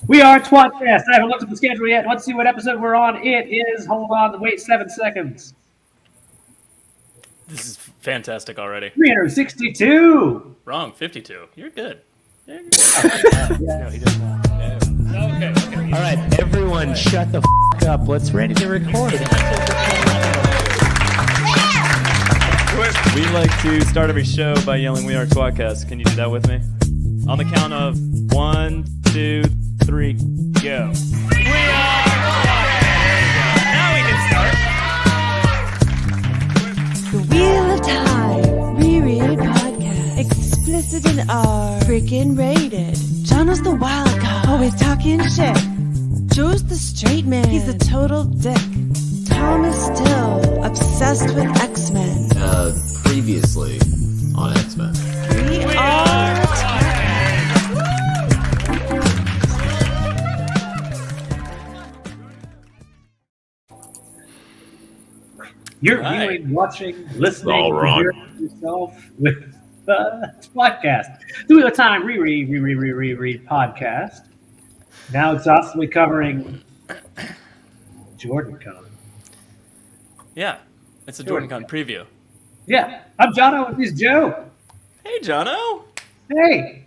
We are tWoTcast. I haven't looked at the schedule yet. Let's see what episode we're on. It is, hold on, wait 7 seconds. This is fantastic already. 362. Wrong, 52. You're good. No, he does not. No. Okay. All right, everyone, shut the f*** up. Let's ready to record. We like to start every show by yelling, "We are tWoTcast." Can you do that with me? On the count of 1, 2, 3, go. We are Now we can start. The Wheel of Time, re-rated podcast, explicit and R, freaking rated. Jono's the wild card, always talking shit. Joe's the straight man, he's a total dick. Tom is still obsessed with X-Men. Previously on X-Men. We are You're Right. viewing, watching, listening, all wrong. hearing yourself with tWoTcast. The Wheel of Time reread podcast. Now exhaustively covering JordanCon. Yeah, it's a JordanCon preview. Yeah, I'm Jono and he's Joe. Hey, Jono. Hey,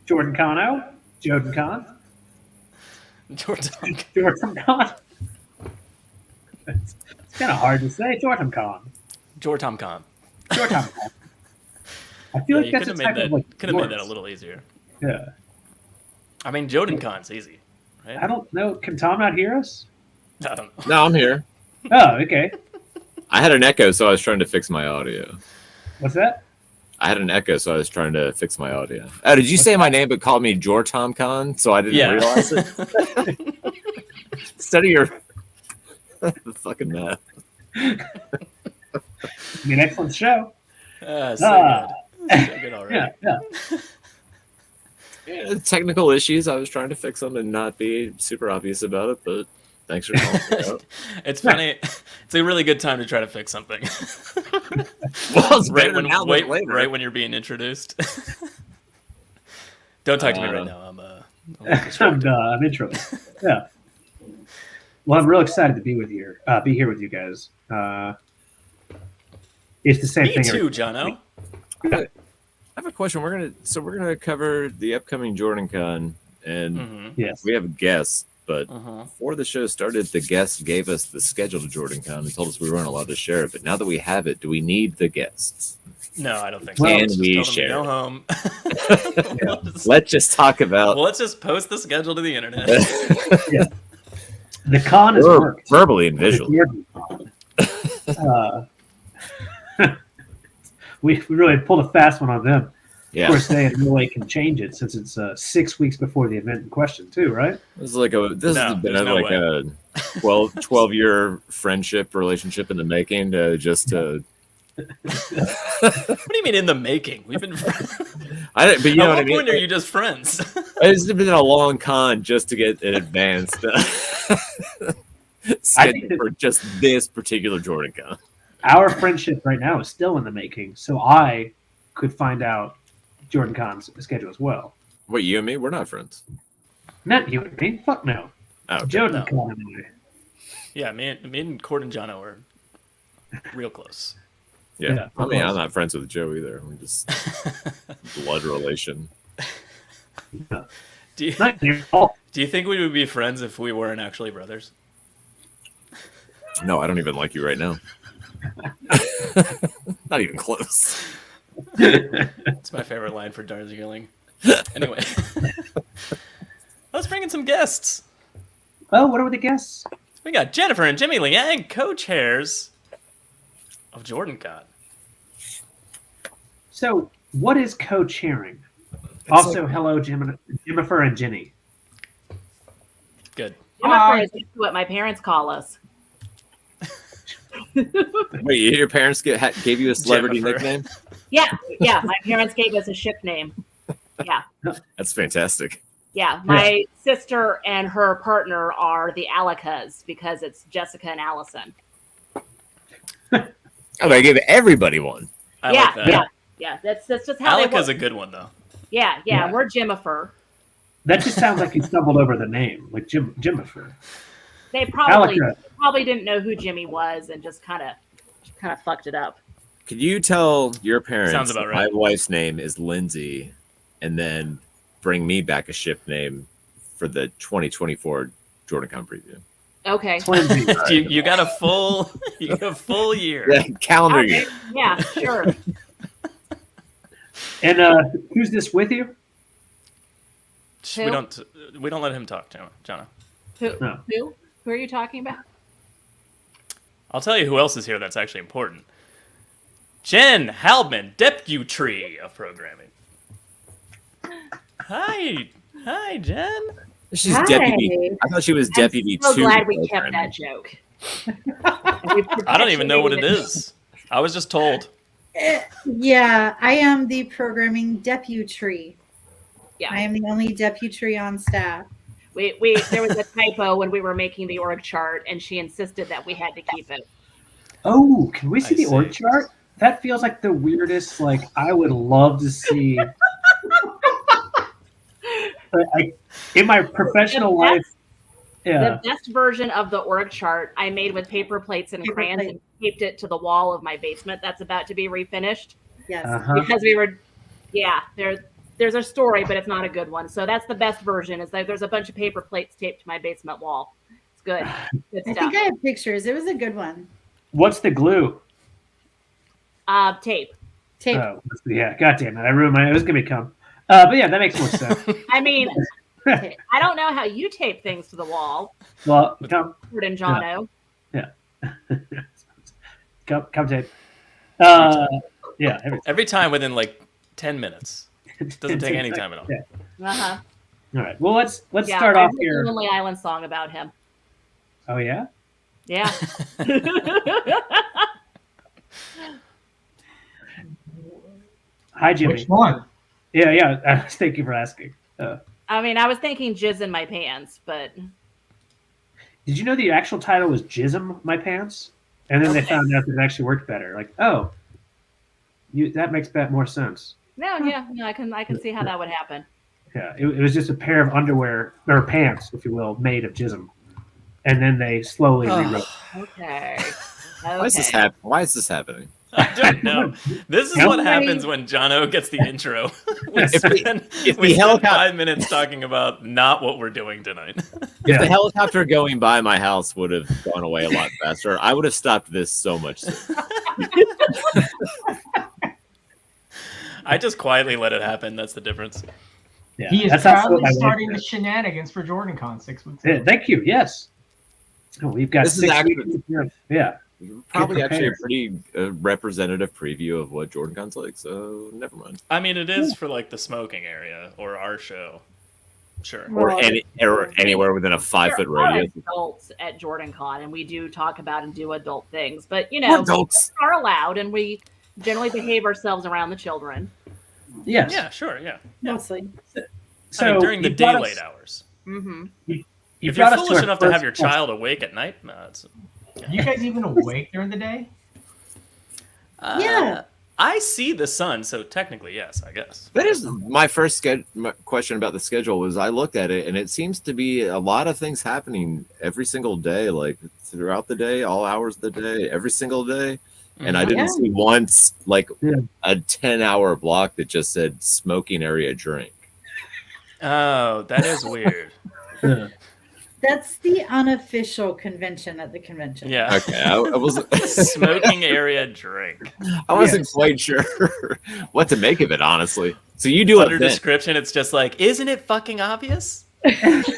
JordanCon. JordanCon. JordanCon. It's kind of hard to say. JordanCon. JordanCon. JordanCon. I feel like that's a type of like could have made that a words. little easier. Yeah. I mean, JordanCon's easy, right? I don't know. Can Tom not hear us? I don't know. No, I'm here. Oh, okay. I had an echo, so I was trying to fix my audio. What's that? I had an echo, so I was trying to fix my audio. Oh, did you say my name but called me JordanCon, so I didn't realize it? Instead of your the fucking math. I mean, excellent show. So good. So good already. Yeah. Yeah, technical issues. I was trying to fix them and not be super obvious about it, but thanks for calling me out. It's funny. It's a really good time to try to fix something. Well, it's right better when now than later. right when you're being introduced. Don't talk to me right now. I'm interested. Yeah. Well, I'm real excited to be here with you guys. It's the same Me thing. too, Jono. I have a question. We're gonna cover the upcoming JordanCon, and Yes. we have guests. But before the show started, the guest gave us the schedule to JordanCon and told us we weren't allowed to share it. But now that we have it, do we need the guests? No, I don't think Well, so. Can Let's we just tell them share to go home. Let's just talk about Let's just post the schedule to the internet. Yeah. The con is worked. verbally and visually. We really pulled a fast one on them. Yeah, Of course, they really can change it since it's 6 weeks before the event in question, too, right? this has been there's no like a 12-year friendship relationship in the making. What do you mean in the making? We've been friends. But you know At what I what mean. point are you just friends? It's been a long con just to get an advanced schedule for just this particular JordanCon. Our friendship right now is still in the making, so I could find out JordanCon's schedule as well. Wait, you and me? We're not friends. Not you and me. Fuck no. Oh, okay. JordanCon and I. Yeah, me and Cord and Jono are real close. Yeah. I of mean, course. I'm not friends with Joe either. We're just blood relation. Do you, Not your fault. do you think we would be friends if we weren't actually brothers? No, I don't even like you right now. Not even close. It's my favorite line for Darjeeling. Anyway, let's bring in some guests. Well, what are the guests? We got Jennifer and Jimmy Liang, co-chairs of JordanCon. So, what is co-chairing? Also, hello, Jennifer and Jenny. Good. Jennifer is what my parents call us. Wait, your parents gave you a celebrity Jennifer. nickname? Yeah, my parents gave us a ship name. Yeah, That's fantastic. yeah. My sister and her partner are the Alicas because it's Jessica and Allison. Oh, they gave everybody one. I yeah, like that. yeah. That's just how Alec they is work. a good one though. Yeah, we're Jimifer. That just sounds like you stumbled over the name, like Jimifer. They probably Alaka. didn't know who Jimmy was and just kind of fucked it up. Could you tell your parents Sounds about that right. my wife's name is Lindsay, and then bring me back a ship name for the 2024 JordanCon preview? Okay. you got a full year. Yeah, calendar year. Yeah, sure. And who's this with you? We don't let him talk, Jono. No. Who are you talking about? I'll tell you who else is here that's actually important. Jen Halbman, deputry of programming. Hi, Jen. She's deputy. I thought she was deputy I'm so two. glad we kept that joke. I don't even know what it is. I was just told. Yeah, I am the programming deputry. Yeah. I am the only deputry on staff. There was a typo when we were making the org chart, and she insisted that we had to keep it. Oh, can we see the org chart? That feels like the weirdest. Like, I would love to see. In my professional life, the best version of the org chart I made with paper plates and crayons and taped it to the wall of my basement. That's about to be refinished. Yes, because there's a story, but it's not a good one. So that's the best version. Is that there's a bunch of paper plates taped to my basement wall. It's good. Good I stuff. think I have pictures. It was a good one. What's the glue? Tape. Oh, yeah. God damn it! I ruined my. It was gonna become. But yeah, that makes more sense. I mean, I don't know how you tape things to the wall. Well, come. And Jono. Yeah. Come tape. Yeah. Every time within like 10 minutes. It doesn't take any time at all. Uh-huh. All right. Well, let's start off here. Lonely Island song about him. Oh yeah. Yeah. Hi, Jimmy. Which one? Yeah. Thank you for asking. I mean, I was thinking jizz in my pants, but did you know the actual title was "Jism My Pants"? And then they found out that it actually worked better. Like, oh, that makes more sense. no, I can see how that would happen. Yeah, it was just a pair of underwear or pants, if you will, made of jism, and then they slowly rewrote. Okay. Why is this happening? I don't know. This is what happens when Jono gets the intro. we spend 5 minutes talking about not what we're doing tonight. If the helicopter going by my house would have gone away a lot faster, I would have stopped this so much sooner. I just quietly let it happen. That's the difference. Yeah, He is proudly starting the shenanigans for JordanCon 6 weeks. Yeah, thank you. Yes. Oh, we've got This is 6 actually- weeks. Yeah. Probably actually a pretty representative preview of what JordanCon's like, so never mind. I mean, it is for like the smoking area or our show. Sure. Or anywhere within a 5-foot There are radius. adults at JordanCon, and we do talk about and do adult things, but adults are allowed, and we generally behave ourselves around the children. Yes. Yeah, sure, yeah. Mostly. So I mean, during the daylight hours. Mm-hmm. If you're foolish enough to have your child awake at night, no, it's... You guys even awake during the day? Yeah. I see the sun, so technically, yes, I guess. That is my first question about the schedule. Was I looked at it, and it seems to be a lot of things happening every single day, like throughout the day, all hours of the day, every single day. And I didn't see once like a 10-hour block that just said smoking area drink. Oh, that is weird. That's the unofficial convention at the convention. Yeah. Okay. I was smoking area drink. I wasn't quite sure what to make of it, honestly. So you do under description, it's just like, isn't it fucking obvious? Just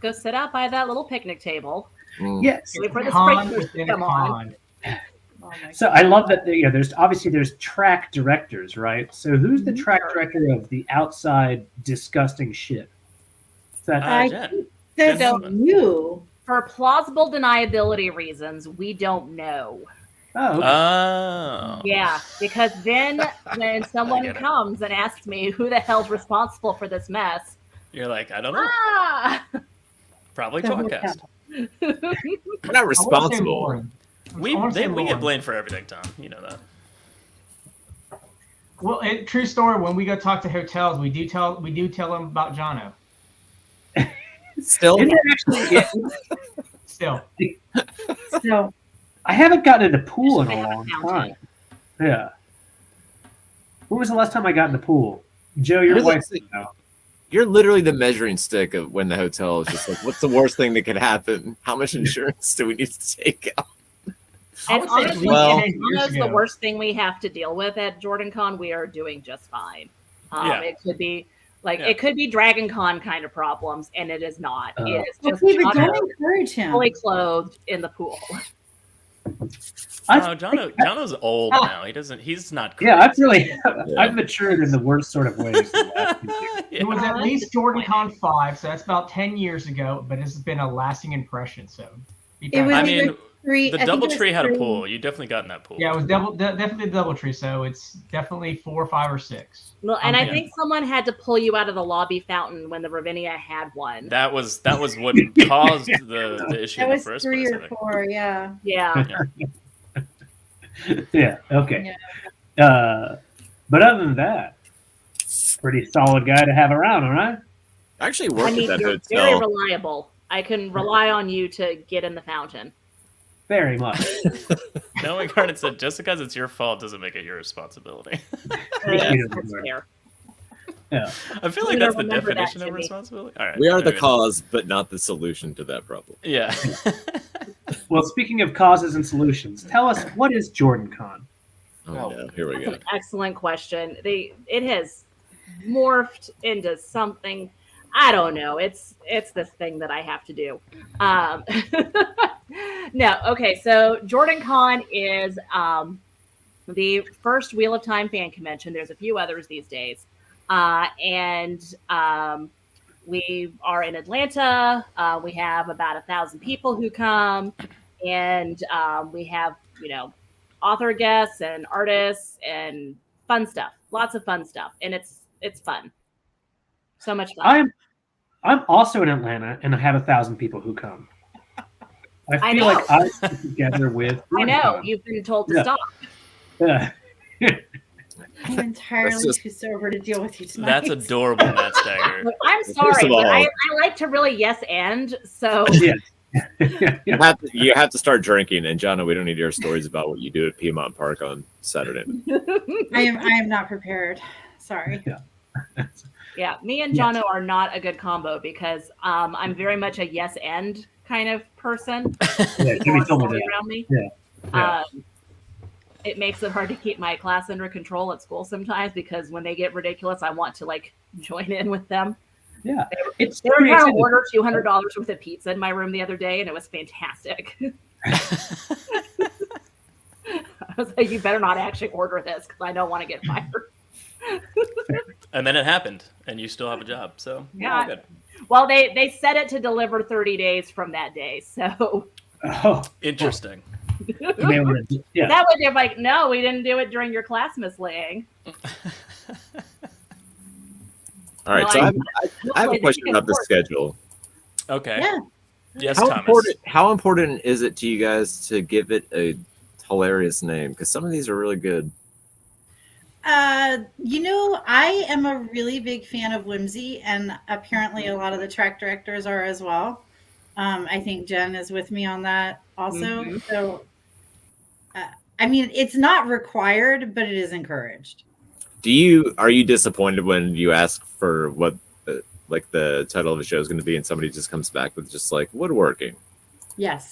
go sit out by that little picnic table. Yes. Wait for the sprinklers to come on. So I love that there's track directors, right? So who's the track director of the outside disgusting shit? That's you. For plausible deniability reasons, we don't know. Oh. Okay. Oh. Yeah, because then when someone comes and asks me who the hell's responsible for this mess, you're like, I don't know. Probably tWoTcast. We're not responsible. We get blamed for everything, Tom. You know that. Well, true story. When we go talk to hotels, we do tell them about Jono. Still, Still. So I haven't gotten into pool in They a have a long fountain. time. Yeah. When was the last time I got in the pool? Joe, your wife. You're literally the measuring stick of when the hotel is just like, what's the worst thing that could happen? How much insurance do we need to take out? I And would say at honestly, least well- 10 if years Jono's the ago. worst thing we have to deal with at JordanCon, we are doing just fine. Yeah. It could be like Yeah. it could be DragonCon kind of problems, and it is not. It is just okay, but Jono don't encourage him. fully clothed in the pool. Jono's old now. He's not Yeah, crazy. I've matured in the worst sort of ways. In the last few years. It was at least JordanCon 5, so that's about 10 years ago, but it's been a lasting impression. So be It was proud. I mean, three. the I think it was DoubleTree had a 3. pool. You definitely got in that pool. Yeah, it was definitely the DoubleTree, so it's definitely 4, 5, or 6. Well, and I Yeah. think someone had to pull you out of the lobby fountain when the Ravinia had one. That was what caused the issue That in the was first 3 place. I or think. 4. Yeah. Yeah. Yeah. Okay. But other than that, pretty solid guy to have around. All right. I actually I worked mean, at that you're very hotel. reliable. I can rely on you to get in the fountain. Very much. No, Incarnate said, just because it's your fault doesn't make it your responsibility. That's fair. Yeah. I feel like I'm that's gonna the remember that, definition of Jimmy. responsibility. All right. We are the maybe. cause, but not the solution to that problem. Yeah. Well, speaking of causes and solutions, tell us, what is JordanCon? Oh, no. Here we That's go. an excellent question. It has morphed into something. I don't know. It's this thing that I have to do. No, okay. So JordanCon is the first Wheel of Time fan convention. There's a few others these days, and we are in Atlanta. We have about 1,000 people who come, and we have author guests and artists and fun stuff. Lots of fun stuff, and it's fun. So much fun. I'm also in Atlanta, and I have 1,000 people who come. I feel know. like I sit together with. I know JordanCon. you've been told to Yeah. stop. Yeah. I'm entirely just- too sober to deal with you tonight. That's adorable, Matt Stagger. Look, I'm First sorry, of but all- I like to really yes and so. Yeah. You have to start drinking. And Jono, we don't need to hear stories about what you do at Piedmont Park on Saturday. I am not prepared. Sorry. Yeah, me and Jono are not a good combo because I'm very much a yes and kind of person. Yeah, Jimmy told me Story that. around me. Yeah. It makes it hard to keep my class under control at school sometimes because when they get ridiculous, I want to join in with them. Yeah. It's They were pretty trying to exciting. order $200 worth of pizza in my room the other day, and it was fantastic. I was like, "You better not actually order this because I don't want to get fired." And then it happened, and you still have a job. So Yeah. good. Well, they set it to deliver 30 days from that day, so Oh, Interesting. you may want to, yeah. that way they're like, "No, we didn't do it during your class, Miss Liang." All right, No, so I- I have a question about the schedule. Okay. Yeah. Yes, How Thomas. important is it to you guys to give it a hilarious name? Because some of these are really good. I am a really big fan of whimsy, and apparently a lot of the track directors are as well. I think Jen is with me on that also. Mhm. So, it's not required, but it is encouraged. Are you disappointed when you ask for what the title of the show is going to be, and somebody just comes back with just woodworking? Yes.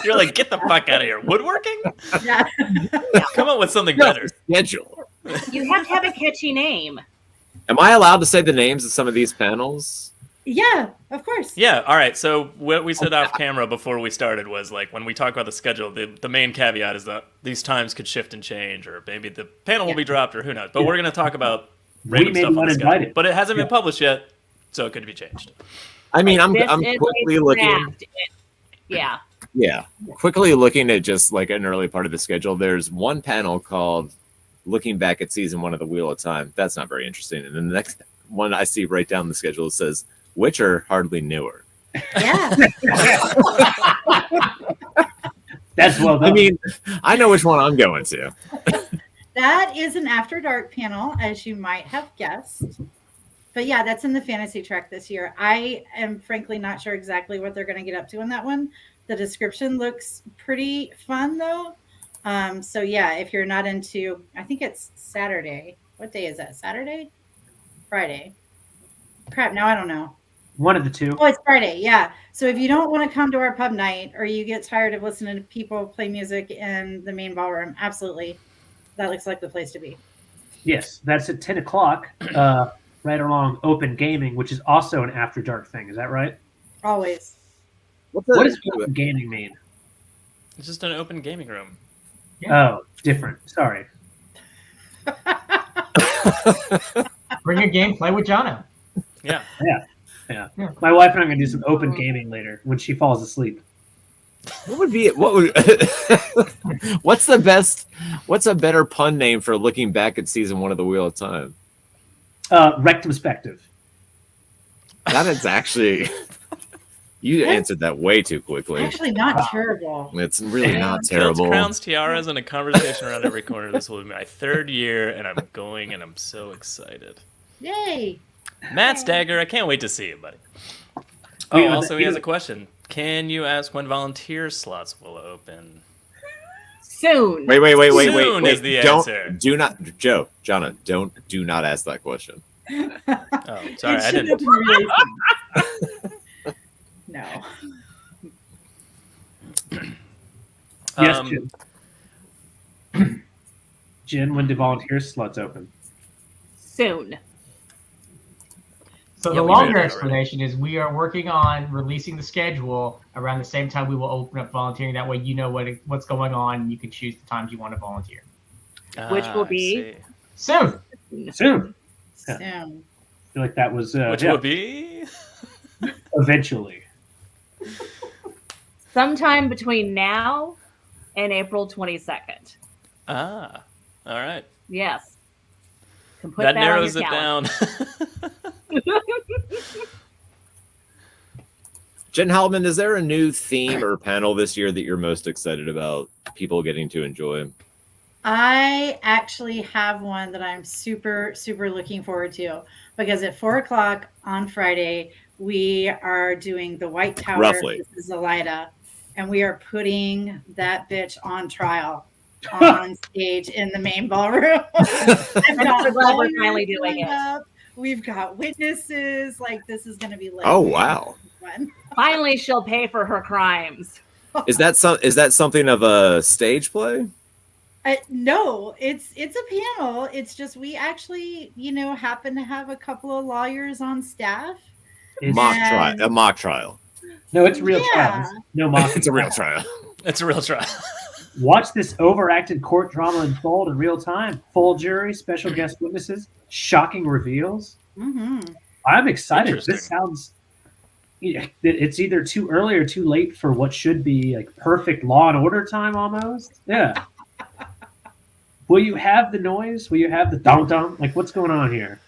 You're like, get the fuck out of here. Woodworking? Yeah. Come up with something No, better. schedule. You have to have a catchy name. Am I allowed to say the names of some of these panels? Yeah, of course. Yeah, all right. So what we said off camera before we started was when we talk about the schedule, the main caveat is that these times could shift and change, or maybe the panel will be dropped, or who knows. But we're going to talk about random may stuff be on the schedule. uninvited. But it hasn't been published yet, so it could be changed. I mean, I'm This is quickly a looking. draft. Yeah. Yeah, quickly looking at just an early part of the schedule. There's one panel called "Looking Back at Season 1 of the Wheel of Time." That's not very interesting. And then the next one I see right down the schedule says "Witcher Hardly Newer." Yeah. That's well done. I mean, I know which one I'm going to. That is an After Dark panel, as you might have guessed. But yeah, that's in the fantasy track this year. I am frankly not sure exactly what they're going to get up to in that one. The description looks pretty fun, though. So yeah, if you're not into, I think it's Saturday. What day is that? Saturday? Friday? Crap, now I don't know. One of the two. Oh, it's Friday. Yeah. So if you don't want to come to our pub night, or you get tired of listening to people play music in the main ballroom, absolutely, that looks like the place to be. Yes, that's at 10 o'clock, right along Open Gaming, which is also an After Dark thing. Is that right? Always. What does Open Gaming mean? It's just an open gaming room. Oh, different. Sorry. Bring a game, play with Jono. Yeah. Yeah. My wife and I are going to do some open gaming later when she falls asleep. What's a better pun name for looking back at season 1 of the Wheel of Time? Rectumspective. That is actually you answered that way too quickly. Actually, not terrible. It's really not Built terrible. crowns, tiaras, and a conversation around every corner. This will be my 3rd year, and I'm going, and I'm so excited. Yay! Matt Stagger, I can't wait to see you, buddy. Oh, also, he has a question. Can you ask when volunteer slots will open? Soon. Wait. Soon is the answer. Do not, Jonna, do not ask that question. Oh, sorry, I didn't. No. Yes, Jen. Jen, when do volunteer slots open? Soon. So Yeah, the we longer read that explanation is we are working on releasing the schedule around the same time we will open up volunteering. That way you know what's going on and you can choose the times you want to volunteer. Which will I be- see. Soon. Soon. Soon. I feel like that was Which will be? eventually. Sometime between now and April 22nd. Ah, all right. Yes. Can put That on your narrows it calendar. down. Jen Halbman, is there a new theme or panel this year that you're most excited about people getting to enjoy? I actually have one that I'm super, super looking forward to, because at 4:00 on Friday, we are doing the White Tower. Roughly. This is Zelida, and we are putting that bitch on trial on stage in the main ballroom. I'm so glad we're finally doing it. Up. We've got witnesses. Like, this is going to be lit. Oh, wow. Fun. Finally, she'll pay for her crimes. Is that something of a stage play? No, it's a panel. It's just we actually, happen to have a couple of lawyers on staff. It's- A mock trial. No, it's real Yeah. trial. No mock. It's a real trial. It's a real trial. Watch this overacted court drama unfold in real time. Full jury, special guest witnesses, shocking reveals. Mm-hmm. I'm excited. This Interesting. sounds. It's either too early or too late for what should be like perfect Law and Order time, almost. Yeah. Will you have the noise? Will you have the dong dong? Like, what's going on here?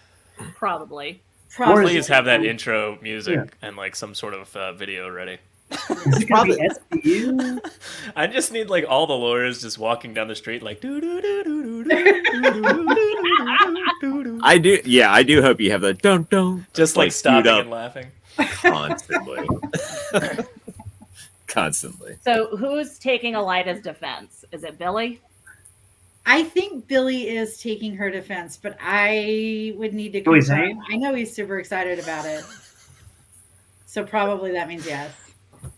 Probably. Or is Please it- have that intro music Yeah. and like some sort of video ready. Is it gonna be SPU? I just need like all the lawyers just walking down the street like doo doo doo doo doo doo doo doo. I do hope you have the don't Just like queued stopping up and laughing. constantly. Constantly. So, who's taking Elida's defense? Is it Billy? I think Billy is taking her defense, but I would need to Billy confirm. Zane? I know he's super excited about it. So probably that means yes.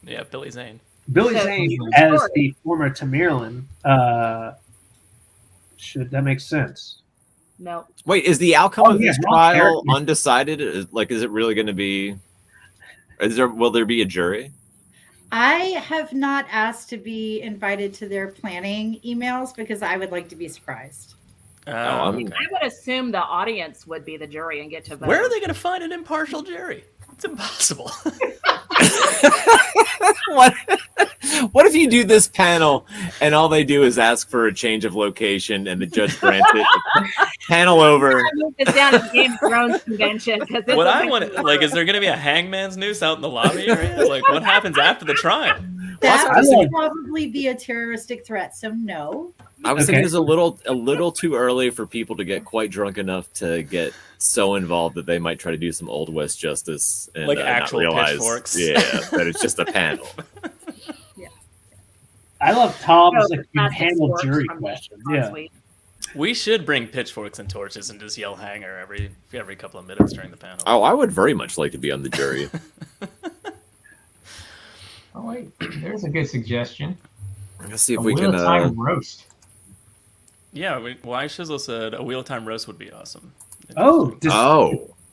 Yeah, Billy Zane. Billy So, Zane, true as story. the former Tamerlan, should that make sense? No. Wait, is the outcome Oh, of yeah, this wrong trial character. undecided? Is it really going to be? Will there be a jury? I have not asked to be invited to their planning emails because I would like to be surprised. I mean, I would assume the audience would be the jury and get to vote. Where are they going to find an impartial jury? It's impossible. what if you do this panel and all they do is ask for a change of location and the judge grants it? Panel over. I moved this down to the Game of Thrones convention because What I want, like, is there going to be a hangman's noose out in the lobby area? Like, what happens after the trial? That I would like- probably be a terroristic threat, so no. I was thinking it's a little too early for people to get quite drunk enough to get so involved that they might try to do some Old West justice and Like not actual realize, pitchforks. yeah, that it's just a panel. I love Tom's Oh, like, classic panel sports jury from question. last Yeah. week. We should bring pitchforks and torches and just yell hanger every couple of minutes during the panel. Oh, I would very much like to be on the jury. Oh wait, there's a good suggestion. Let's see if A we Wheel can. of Time roast. Yeah, Why Shizzle said a Wheel of Time roast would be awesome. Oh,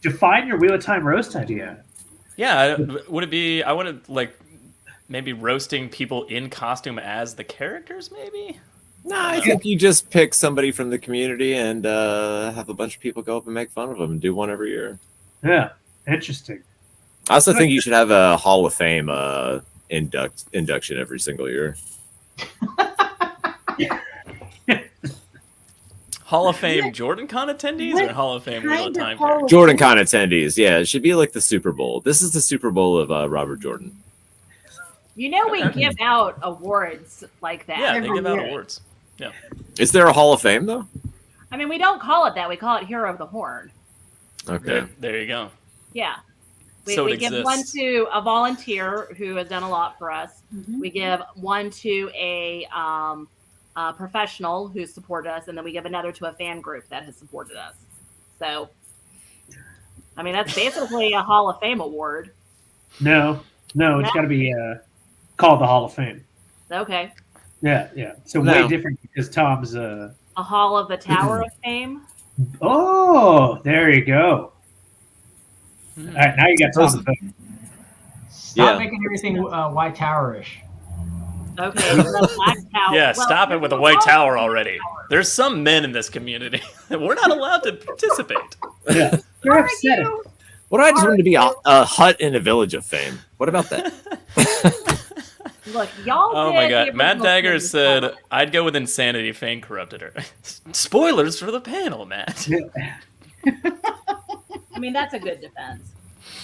define your Wheel of Time roast idea. Yeah, would it be? I want to like maybe roasting people in costume as the characters, maybe. no, I think you just pick somebody from the community and have a bunch of people go up and make fun of them and do one every year. Yeah, interesting. I also think you should have a Hall of Fame induction every single year. Hall of Fame JordanCon attendees or Hall of Fame Wheel of Time characters? JordanCon attendees, yeah, it should be like the Super Bowl. This is the Super Bowl of Robert Jordan. You know, we give out awards like that. Yeah, they every give out year. awards. Yeah. Is there a Hall of Fame though? I mean, we don't call it that. We call it Hero of the Horn. Okay. There you go. Yeah. We, So it we give one exists. to a volunteer who has done a lot for us. Mhm. We give one to a professional who supported us, and then we give another to a fan group that has supported us. So, I mean, that's basically a Hall of Fame award. No, it's got to be called the Hall of Fame. Okay. Yeah. So No. way different because Tom's. A Hall of the Tower of Fame. Oh, there you go. All right, now you got Tom's vote. Stop Yeah. making everything White Tower-ish. Okay. The Black Tower. Yeah, Well, stop it with the we'll White call it Tower the already. Tower. There's some men in this community. We're not allowed to participate. Yeah, you're upsetting. Argue. What I just wanted to be a hut in a village of fame. What about that? Look, y'all. Oh did my the god. Matt original Dagger thing. said, I'd go with Insanity. Fame corrupted her. Spoilers for the panel, Matt. I mean, that's a good defense.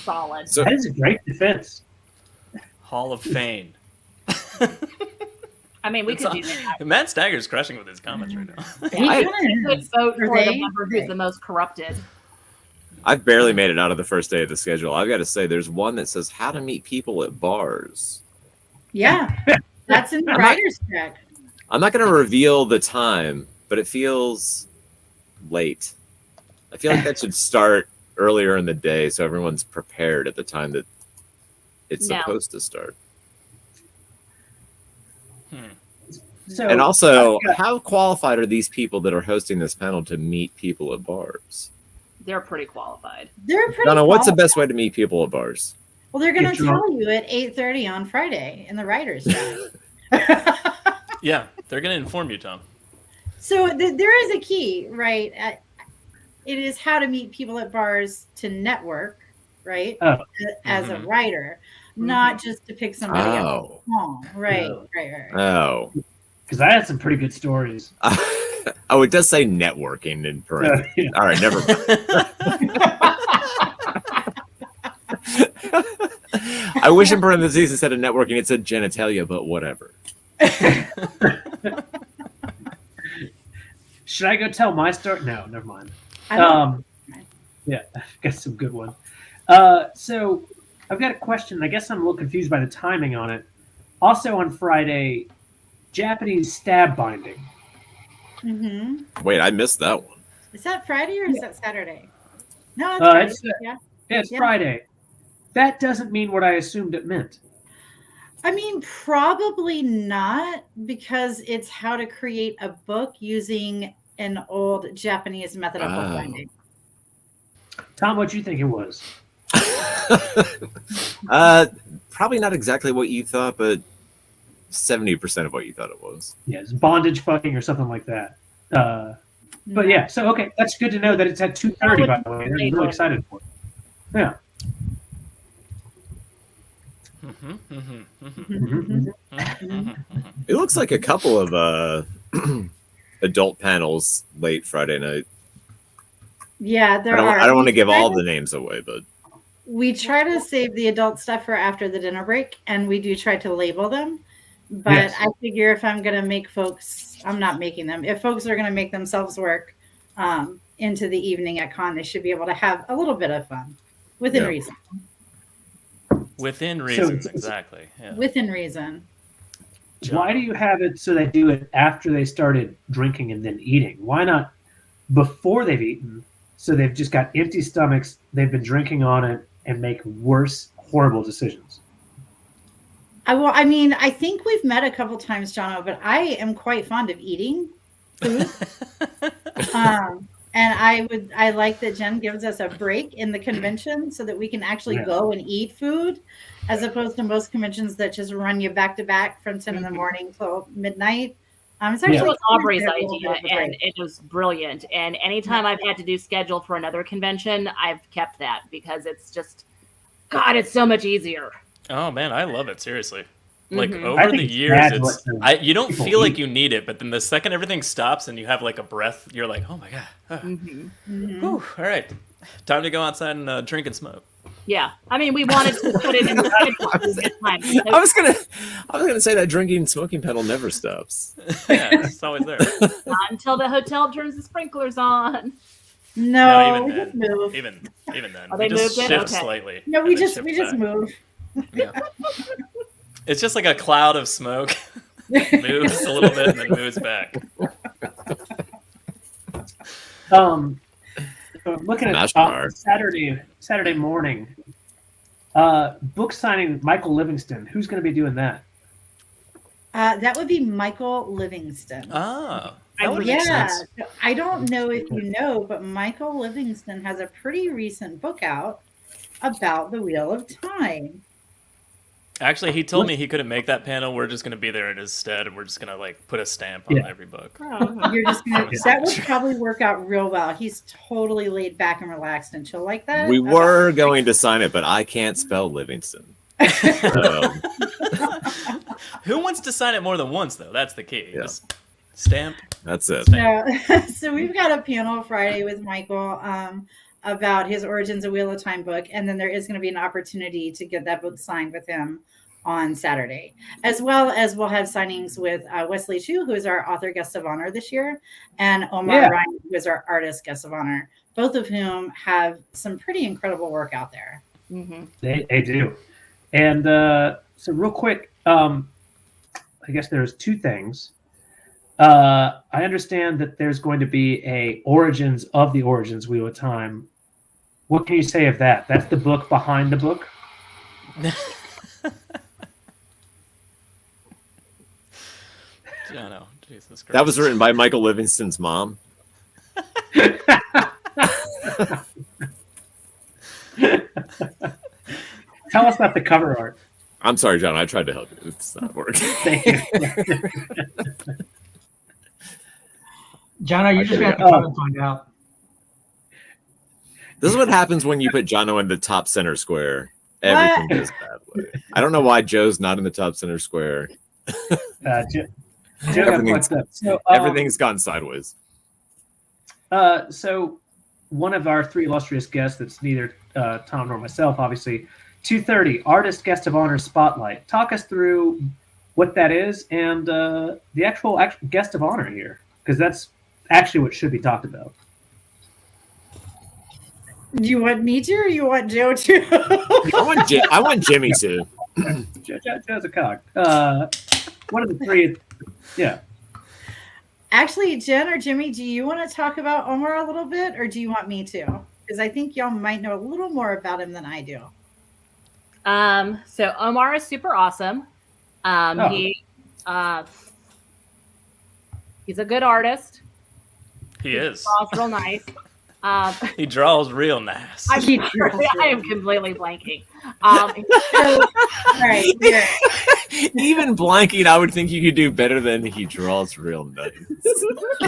Solid. So That is a great defense. Hall of Fame. I mean, we It's could all- do that. Matt Stagger's crushing with his comments right now. He Could vote Or for they? the member who's the most corrupted. I've barely made it out of the first day of the schedule. I've got to say, there's one that says how to meet people at bars. Yeah, that's in the I'm not- writer's check. I'm not going to reveal the time, but it feels late. I feel like that should start earlier in the day so everyone's prepared at the time that it's No. supposed to start. So, And also, how qualified are these people that are hosting this panel to meet people at bars? They're pretty qualified. They're pretty. Donna, what's the qualified. best way to meet people at bars? Well, they're going Get to drunk. tell you at 8:30 on Friday in the writers' chat. Yeah, they're going to inform you, Tom. So there is a key, right? It is how to meet people at bars to network, right? Oh. As a Mhm. writer, not just to pick somebody up. Oh. Oh, right, No. right. Oh. because I had some pretty good stories. Oh, it does say networking in parentheses. Yeah. All right, never mind. I wish in parentheses instead of networking it said genitalia, but whatever. Should I go tell my story? No, never mind. I don't- Yeah, I've got some good one. So I've got a question. I guess I'm a little confused by the timing on it. Also on Friday, Japanese stab binding. Mhm. Wait, I missed that one. Is that Friday or is that Saturday? No, it's Uh, Friday. it's- Yeah. Yeah, it's Yeah. Friday. That doesn't mean what I assumed it meant. I mean, probably not, because it's how to create a book using an old Japanese method of Oh. bookbinding. Tom, what do you think it was? Probably not exactly what you thought, but 70% of what you thought it was. Yeah, it's bondage fucking or something like that. But yeah, so okay, that's good to know that it's at 2:30. By the way, I'm really excited for it. Yeah. It looks like a couple of adult panels late Friday night. Yeah, there I are. don't want to We give try all to- the names away, but We try to save the adult stuff for after the dinner break, and we do try to label them. But Yes. I figure if I'm going to make folks I'm not making them. If folks are going to make themselves work into the evening at con, they should be able to have a little bit of fun within reason. Within reason, So- exactly. Yeah. Within reason. Why do you have it so they do it after they started drinking and then eating? Why not before they've eaten? So they've just got empty stomachs, they've been drinking on it, and make worse, horrible decisions. I mean, I think we've met a couple times, Jono, but I am quite fond of eating food. And I like that Jen gives us a break in the convention so that we can actually go and eat food, as opposed to most conventions that just run you back to back from 10 in the morning till midnight. It's actually It was Aubrey's a little idea, bit of a break. and it was brilliant. And anytime I've had to do schedule for another convention, I've kept that because it's just, God, it's so much easier. Oh man, I love it. Seriously, like I over think the it's years, bad it's what you don't people feel like eat. you need it, but then the second everything stops and you have like a breath, you're like, oh my god, Whew, all right, time to go outside and drink and smoke. Yeah, I mean, we wanted to put it in the schedule this time. I was gonna say that drinking and smoking pedal never stops. Yeah, it's always there. Not until the hotel turns the sprinklers on. No, we even just then, move. even then, Oh, we they just moved it? shift Okay. slightly. No, and we then just shift back. move. It's just like a cloud of smoke moves a little bit and then moves back. Looking at Smash bar. Saturday morning, book signing Michael Livingston. Who's going to be doing that? That would be Michael Livingston. Oh, that would make Yeah, sense. so I don't know if you know, but Michael Livingston has a pretty recent book out about the Wheel of Time. Actually, he told me he couldn't make that panel. We're just going to be there in his stead, and we're just going to like put a stamp on every book. You're just gonna, that would probably work out real well. He's totally laid back and relaxed and chill like that. We were going to sign it, but I can't spell Livingston. So, Who wants to sign it more than once, though? That's the key. Yeah. Just stamp. that's it. So we've got a panel Friday with Michael about his Origins of Wheel of Time book, and then there is going to be an opportunity to get that book signed with him on Saturday, as well as we'll have signings with Wesley Chu, who is our author guest of honor this year, and Omar Ryan, who is our artist guest of honor, both of whom have some pretty incredible work out there. Mm-hmm. They do. And so real quick, I guess there's two things. I understand that there's going to be a Origins of the Origins Wheel of Time. What can you say of that? That's the book behind the book? Jono, Jesus Christ. That was written by Michael Livingston's mom. Tell us about the cover art. I'm sorry, John. I tried to help you. It's not working. Thank you. Jono, you're just going to have to come and find out. This is what happens when you put Jono in the top center square. Everything goes badly. I don't know why Joe's not in the top center square. Joe got fucked up. So, Everything's gone sideways. So one of our three illustrious guests that's neither Tom nor myself, obviously, 2:30 Artist Guest of Honor Spotlight. Talk us through what that is and the actual guest of honor here, because that's actually what should be talked about. Do you want me to, or you want Joe to? I want Jimmy to. Joe's a cog. One of the three. Yeah. Actually, Jen or Jimmy, do you want to talk about Omar a little bit, or do you want me to? Because I think y'all might know a little more about him than I do. So Omar is super awesome. He's a good artist. He is. Draws real nice. He draws real nice. I am completely blanking. All right, here. Even blanking, I would think you could do better than he draws real nice.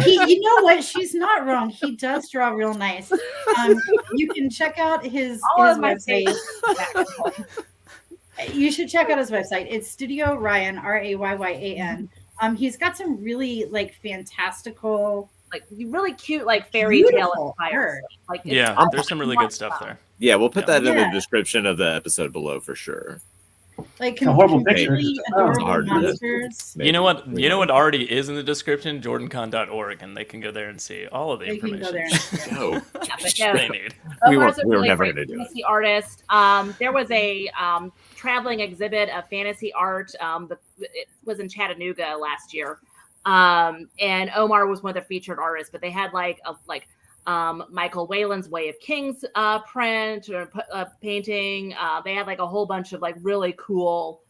You know what? She's not wrong. He does draw real nice. You can check out his website. You should check out his website. It's Studio Ryan, Rayyan. He's got some really fantastical, really cute, fairy tale inspired. Yeah, there's some really good stuff there. Yeah, we'll put that in the description of the episode below for sure. Like a horrible picture. completely Oh, it's adorable hard to do. monsters. You know what? You know what already is in the description? JordanCon.org, and they can go there and see all of the They can information go there and see it. Go. Yeah, but no, they need. We Omar's were a really never great going to do it. fantasy artist. There was a traveling exhibit of fantasy art. It was in Chattanooga last year, and Omar was one of the featured artists. But they had Michael Whalen's Way of Kings print or painting. They had like a whole bunch of like really cool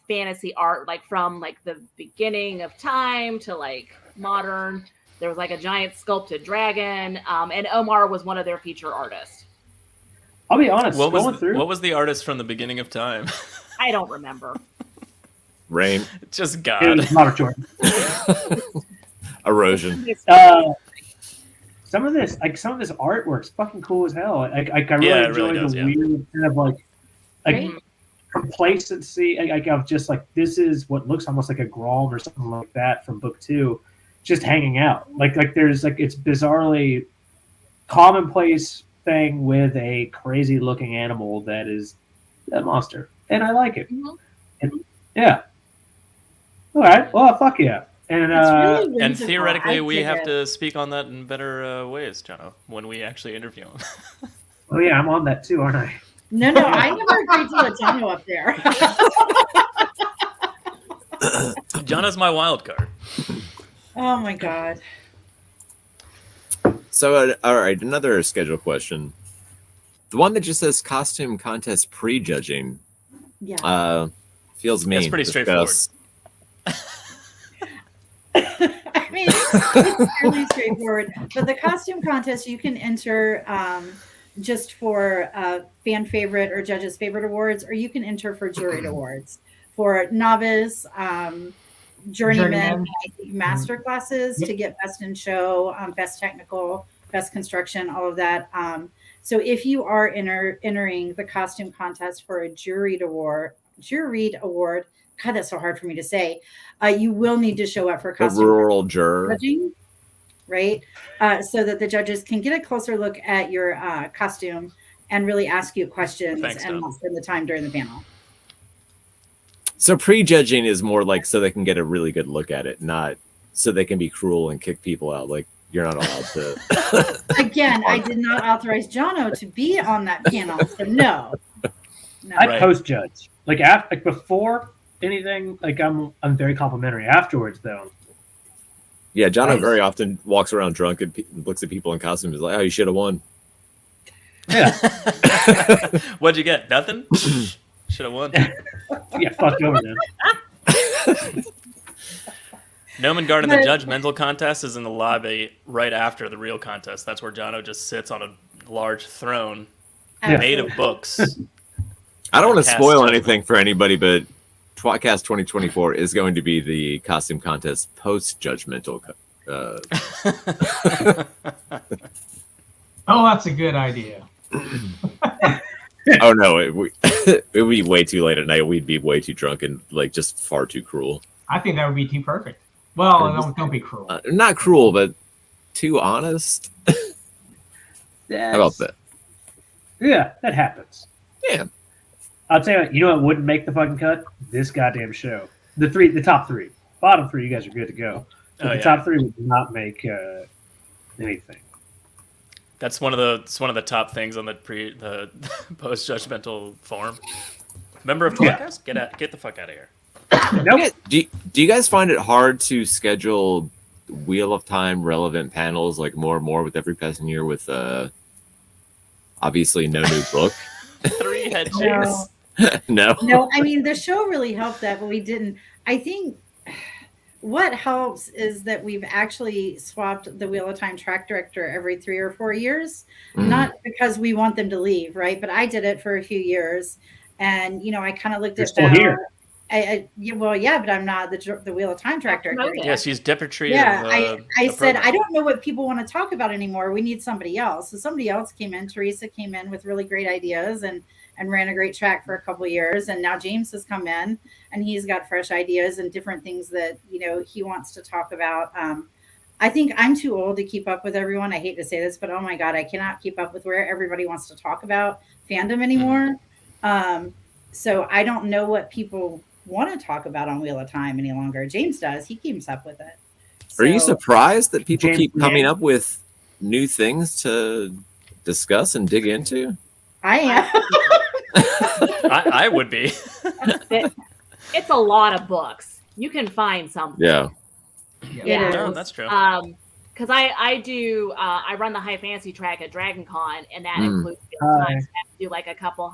fantasy art, like from like the beginning of time to like modern. There was like a giant sculpted dragon, and Omar was one of their featured artists. I'll be honest. What Going was the artist from the beginning of time? I don't remember. Rain. Just It God. was Robert Jordan. Erosion. Some of this artwork's fucking cool as hell. I really Yeah, it enjoy really does, the yeah. weird kind of like Right? complacency. Of just like this is what looks almost like a Grom or something like that from book 2, just hanging out. Like there's like it's bizarrely commonplace thing with a crazy looking animal that is a monster, and I like it. Mhm. And, yeah. All right. Well, fuck yeah. And It's really And whimsical. theoretically, I we dig have it. to speak on that in better ways, Jono, when we actually interview him. oh yeah, I'm on that too, aren't I? No, I never agreed to let Jono up there. Jono's my wild card. Oh my god. So, all right, another schedule question. The one that just says costume contest pre-judging Yeah. feels mean. That's pretty straightforward. I mean, it's fairly straightforward. But the costume contest, you can enter just for fan favorite or judges favorite awards, or you can enter for juried awards for novice, journeyman, master classes to get best in show, best technical, best construction, all of that. So if you are entering the costume contest for a juried award, God, that's so hard for me to say. You will need to show up for The costume rural juror. judging, right? So that the judges can get a closer look at your costume and really ask you questions Thanks, and Tom. not spend the time during the panel. So pre-judging is more like so they can get a really good look at it, not so they can be cruel and kick people out. Like you're not allowed to. Again, I did not authorize Jono to be on that panel, so no. I Right. post judge like after, like before anything. Like I'm very complimentary afterwards though. Yeah, Jono very often walks around drunk and looks at people in costumes. Is like, oh, you should have won. Yeah, What'd you get? Nothing? Should have won. yeah, fucked over then. Gnomon Guard in the judgmental contest is in the lobby right after the real contest. That's where Jono just sits on a large throne made of books. I don't want to Cast spoil judgment. anything for anybody, but tWoTcast 2024 is going to be the costume contest post-judgmental. Oh, that's a good idea. Oh no, it would be way too late at night. We'd be way too drunk and like just far too cruel. I think that would be too perfect. Well, don't be cruel. Not cruel, but too honest. How about that? Yeah, that happens. Yeah. I'll tell you what, you know what wouldn't make the fucking cut? This goddamn show. The top 3. Bottom 3, you guys are good to go. But Oh, the yeah. top 3 would not make anything. That's one of the top things on the post judgmental forum. Member of tWoTcast? Get the fuck out of here. Nope. Do you guys find it hard to schedule Wheel of Time relevant panels like more and more with every passing year with obviously no new book? 3 head No. shakes. No. No, I mean, the show really helped that, but we didn't. I think what helps is that we've actually swapped the Wheel of Time track director every 3 or 4 years, not because we want them to leave, right? But I did it for a few years, and I kind of looked You're at still Val. here. Yeah, but I'm not the Wheel of Time track director. promoted. Yeah, she's deputry. Yeah, of, I the said, program. I don't know what people want to talk about anymore. We need somebody else. So somebody else came in. Teresa came in with really great ideas and ran a great track for a couple of years. And now James has come in and he's got fresh ideas and different things that, he wants to talk about. I think I'm too old to keep up with everyone. I hate to say this, but oh my God, I cannot keep up with where everybody wants to talk about fandom anymore. So I don't know what people want to talk about on Wheel of Time any longer. James does. He keeps up with it. Are you So- surprised that people James keep coming Liang. up with new things to discuss and dig into? I am. I would be. It's a lot of books. You can find something. Yeah. Yeah. No, that's true. Because I run the high fantasy track at DragonCon, and that includes Wheel of Time. So I have to do like a couple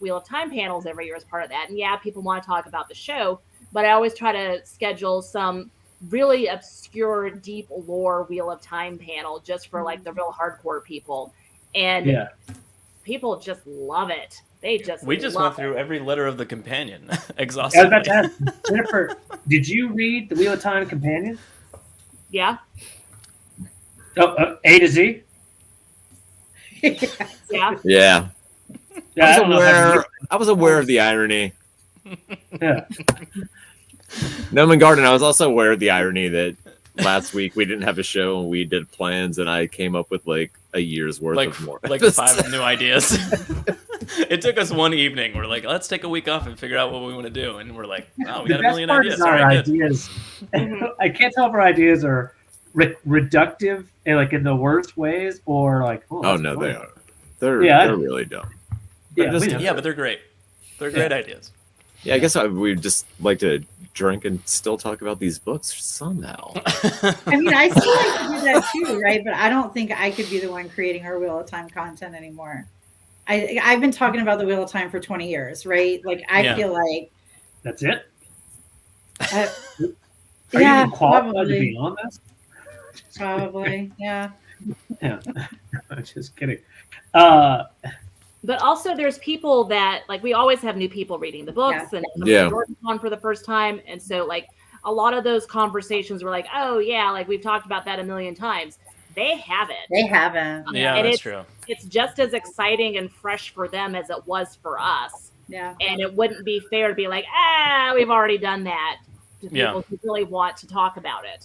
Wheel of Time panels every year as part of that. And yeah, people want to talk about the show, but I always try to schedule some really obscure, deep lore Wheel of Time panel just for like the real hardcore people. And people just love it. We just went through every letter of the companion I was exhaustively. about to ask, Jennifer, did you read the Wheel of Time companion? Yeah. A to Z? Yeah. Yeah. Yeah, I was aware of the irony. Yeah. Noman Garden, I was also aware of the irony that last week we didn't have a show and we did plans and I came up with like a year's worth of more. Like 5 new ideas. It took us one evening. We're like, let's take a week off and figure out what we want to do. And we're like, oh, we got a million ideas. All right, good. Ideas. I can't tell if our ideas are reductive and like in the worst ways or like, oh no, funny. they are. They're really dumb. But they're great. They're great ideas. Yeah, I guess we'd just like to drink and still talk about these books somehow. I mean, I still like to do that too, right? But I don't think I could be the one creating our Wheel of Time content anymore. I've been talking about the Wheel of Time for 20 years, right? Like, I feel like... That's it? Are you even qualified to be on this? Probably, yeah. Yeah, I'm just kidding. But also, there's people that like we always have new people reading the books and JordanCon for the first time, and so like a lot of those conversations were like, oh yeah, like we've talked about that a million times. They haven't. They haven't. Yeah, and that's true. It's just as exciting and fresh for them as it was for us. Yeah. And it wouldn't be fair to be like, we've already done that to people who really want to talk about it.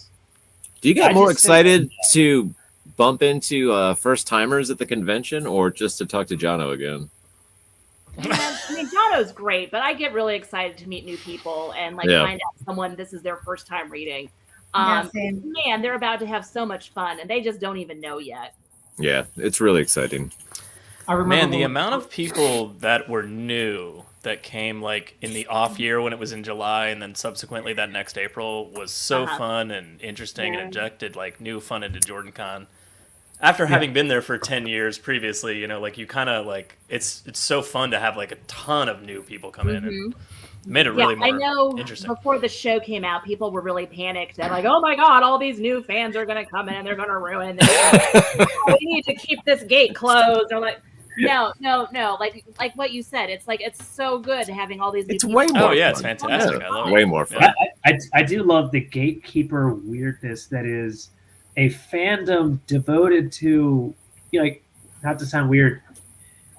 Do you get more excited to bump into first timers at the convention or just to talk to Jono again? Yeah, I mean, Jono's great, but I get really excited to meet new people and like find out someone this is their first time reading. Man, they're about to have so much fun, and they just don't even know yet. Yeah, it's really exciting. I remember the amount of people that were new that came like in the off year when it was in July and then subsequently that next April was so fun and interesting and injected like new fun into JordanCon. After having been there for 10 years previously, you know, like you kind of like it's so fun to have like a ton of new people come in and made it really more interesting. Before the show came out, people were really panicked. They're like, oh my God, all these new fans are going to come in and they're going to ruin this. We need to keep this gate closed. They're like, no. Like what you said, it's like, it's so good having all these new people. Way more fun. It's fantastic. I love it. Way more fun. I do love the gatekeeper weirdness that is a fandom devoted to, you know, like, not to sound weird,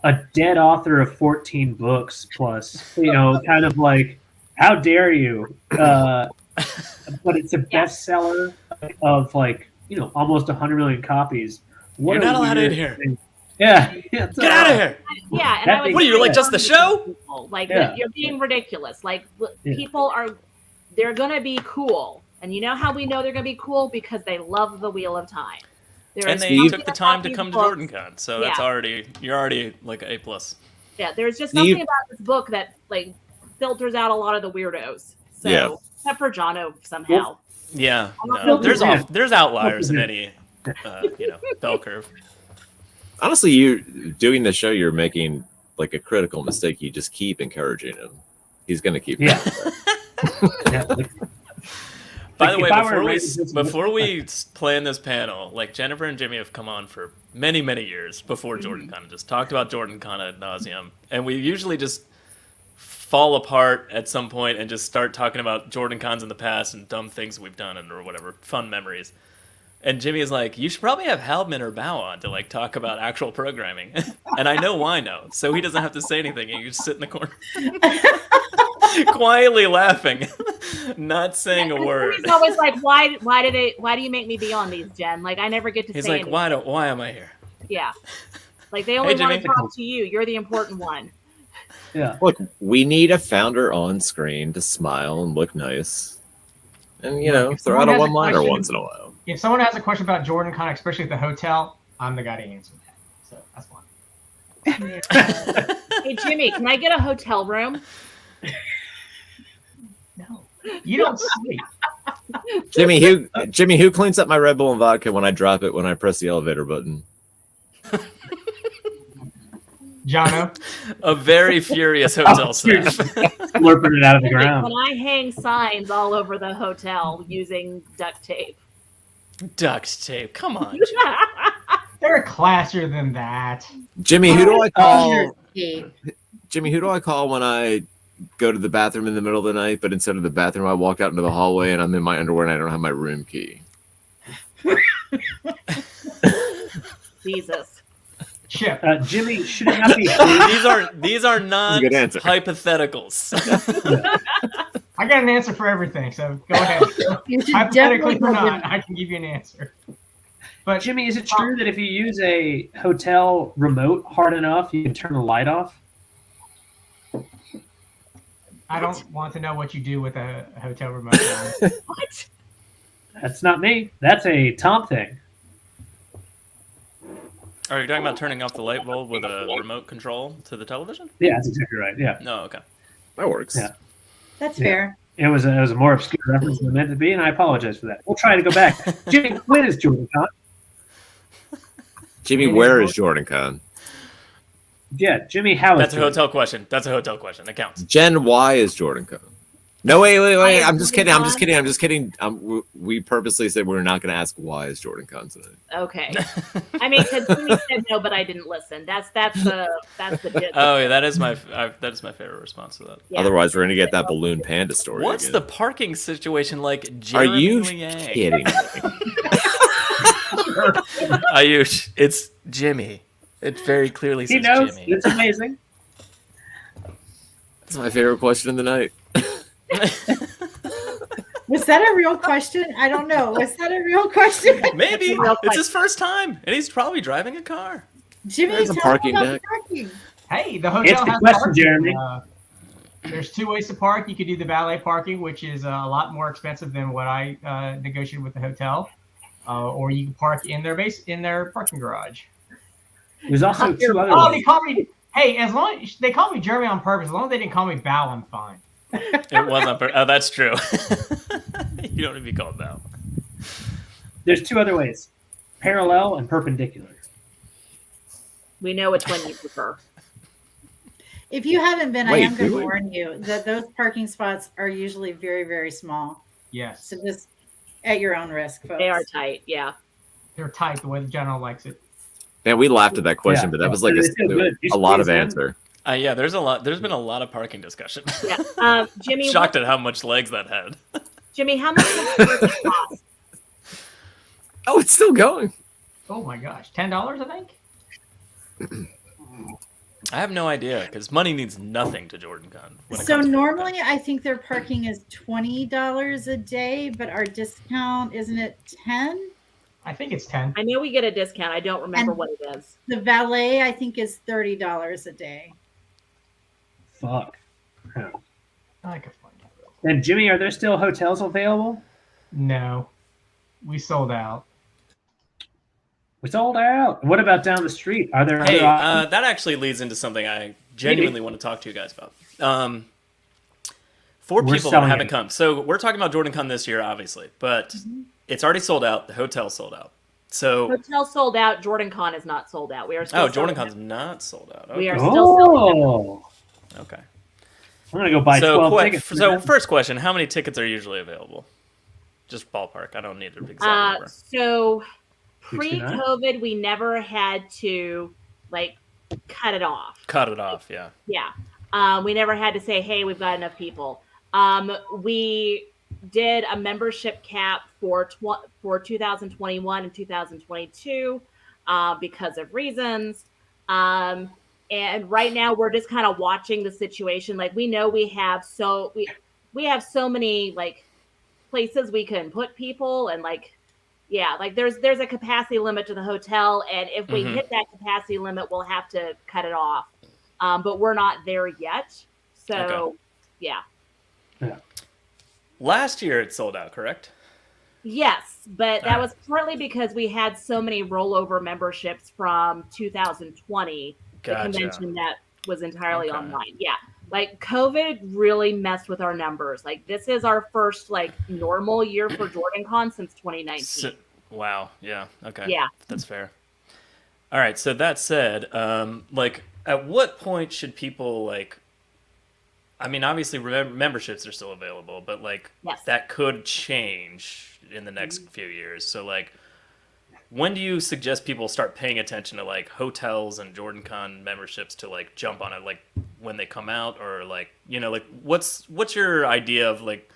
a dead author of 14 books plus, you know, kind of like, how dare you? But it's a bestseller of like, you know, almost 100 million copies. You're not allowed in here. Yeah. Get out of here. Yeah. And what are you, like just the show? Like, you're being ridiculous. Like, people they're going to be cool. And you know how we know they're going to be cool? Because they love the Wheel of Time. And they took the time to come to JordanCon, so that's you're already like an A+. Yeah, there's just something about this book that like filters out a lot of the weirdos. So except for Jono somehow. Yeah, no, there's outliers in any bell curve. Honestly, you doing the show, you're making like a critical mistake. You just keep encouraging him. He's going to keep. Yeah. By the way, before we plan this panel, like Jennifer and Jimmy have come on for many, many years before JordanCon and just talked about JordanCon ad nauseum. And we usually just fall apart at some point and just start talking about JordanCons in the past and dumb things we've done or whatever, fun memories. And Jimmy is like, you should probably have Halbman or Bao on to like talk about actual programming. And I know why now. So he doesn't have to say anything. He can just sit in the corner. Quietly laughing, not saying a word. He's always like, why do you make me be on these, Jen? Like, I never get to say anything. Why am I here? Yeah. Like, they only want to talk to you. You're the important one. Yeah. Look, we need a founder on screen to smile and look nice, and If throw out someone a has a one-liner question- once in a while. If someone has a question about JordanCon, especially at the hotel, I'm the guy to answer that. So that's fine. Hey, Jimmy, can I get a hotel room? No, you don't sleep. Jimmy, who cleans up my Red Bull and vodka when I drop it when I press the elevator button? Jono. A very furious hotel staff. Slurping it out of the ground. When I hang signs all over the hotel using duct tape. Duct tape. Come on. They're classier than that. Jimmy, who do I call? Kate. Jimmy, who do I call when I go to the bathroom in the middle of the night, but instead of the bathroom, I walk out into the hallway and I'm in my underwear and I don't have my room key? Jesus. Chip. Jimmy, should it not be These are not Good answer. hypotheticals. I got an answer for everything, so go ahead. You should Hypothetically definitely or go not, I can give you an answer. But Jimmy, is it true that if you use a hotel remote hard enough, you can turn the light off? I don't want to know what you do with a hotel remote. What? That's not me. That's a Tom thing. Are you talking about turning off the light bulb with a remote control to the television? Yeah, that's exactly right. Yeah, No, okay. That works. Yeah. That's Yeah. fair. it was a more obscure reference than it meant to be, and I apologize for that. We'll try to go back. Jimmy, when is JordanCon? Jimmy, where is JordanCon? Yeah, Jimmy, how is That's a JordanCon? hotel question. That's a hotel question. It counts. Jen, why is JordanCon? No, wait. Why I'm is just kidding. I'm just JordanCon? kidding. We purposely said we're not going to ask why is JordanCon tonight. Okay. I mean, because Jimmy said no, but I didn't listen. That's the gist. Oh, yeah, that is my favorite response to that. Yeah. Otherwise, we're going to get that balloon panda story. What's again. the parking situation like? Are Jennifer you Liang? kidding me? Ayush, it's Jimmy. It very clearly He says knows. Jimmy. It's amazing. That's my favorite question of the night. Was that a real question? I don't know. Was that a real question? Maybe. Real It's his first time, and he's probably driving a car. Jimmy, There's a tell parking me about deck. the parking. Hey, the It's hotel the has question, parking. Jeremy. There's two ways to park. You could do the valet parking, which is a lot more expensive than what I negotiated with the hotel, or you can park in their parking garage. There's also two other Oh, they ways. call me. Hey, as long as they call me Jeremy on purpose, as long as they didn't call me Val, I'm fine. It wasn't. Oh, that's true. You don't need to be called that. There's two other ways: parallel and perpendicular. We know which one you prefer. If you haven't been, I Wait, am going to really? warn you that those parking spots are usually very, very small. Yes, So just at your own risk, folks. They are tight. Yeah. they're tight the way the general likes it. Man, we laughed at that question, Yeah. but that was like They feel good. You a lot of squeeze in. answer. Yeah, there's been a lot of parking discussion. Yeah. Jimmy, Shocked at how much legs that had. Jimmy, how much does parking cost? Oh, it's still going. Oh my gosh, $10, I think. I have no idea because money means nothing to JordanCon. when it So comes to normally JordanCon. I think their parking is $20 a day, but our discount, isn't it 10? I think it's 10. I know we get a discount. I don't remember And- what it is. The valet, I think, is $30 a day. Fuck. Yeah. I can find out. And Jimmy, are there still hotels available? No, we sold out. We sold out. What about down the street? Are there Hey, other options? that actually leads into something I genuinely want to talk to you guys about. For We're people that selling haven't it. come, so we're talking about JordanCon this year, obviously, but Mm-hmm. it's already sold out. The hotel's sold out. So, Hotel sold out. JordanCon is not sold out. We are still selling JordanCon's it. not sold out. We Okay. are still selling it. Oh, Okay. I'm gonna go buy So, 12 tickets. for so that. first question: how many tickets are usually available? Just ballpark. I don't need an exact number. So 69? pre-COVID, we never had to like cut it off. Cut it off. Yeah. Yeah. We never had to say, hey, we've got enough people. We did a membership cap for 2021 and 2022 because of reasons. And right now we're just kind of watching the situation. Like we know we have so many like places we can put people and like, yeah, like there's a capacity limit to the hotel. And if we Mhm. hit that capacity limit, we'll have to cut it off. but we're not there yet. So, Okay. yeah. Last year it sold out, correct? Yes, but that was partly because we had so many rollover memberships from 2020, Gotcha. the convention that was entirely Okay. online. Yeah. Like COVID really messed with our numbers. Like this is our first like normal year for JordanCon since 2019. Wow. Yeah. Okay. Yeah. That's fair. All right. So that said, like, at what point should people like? I mean, obviously, memberships are still available, but like Yes. that could change in the next few years. So like, when do you suggest people start paying attention to like hotels and JordanCon memberships to like jump on it, like when they come out, or like, you know, like what's your idea of like,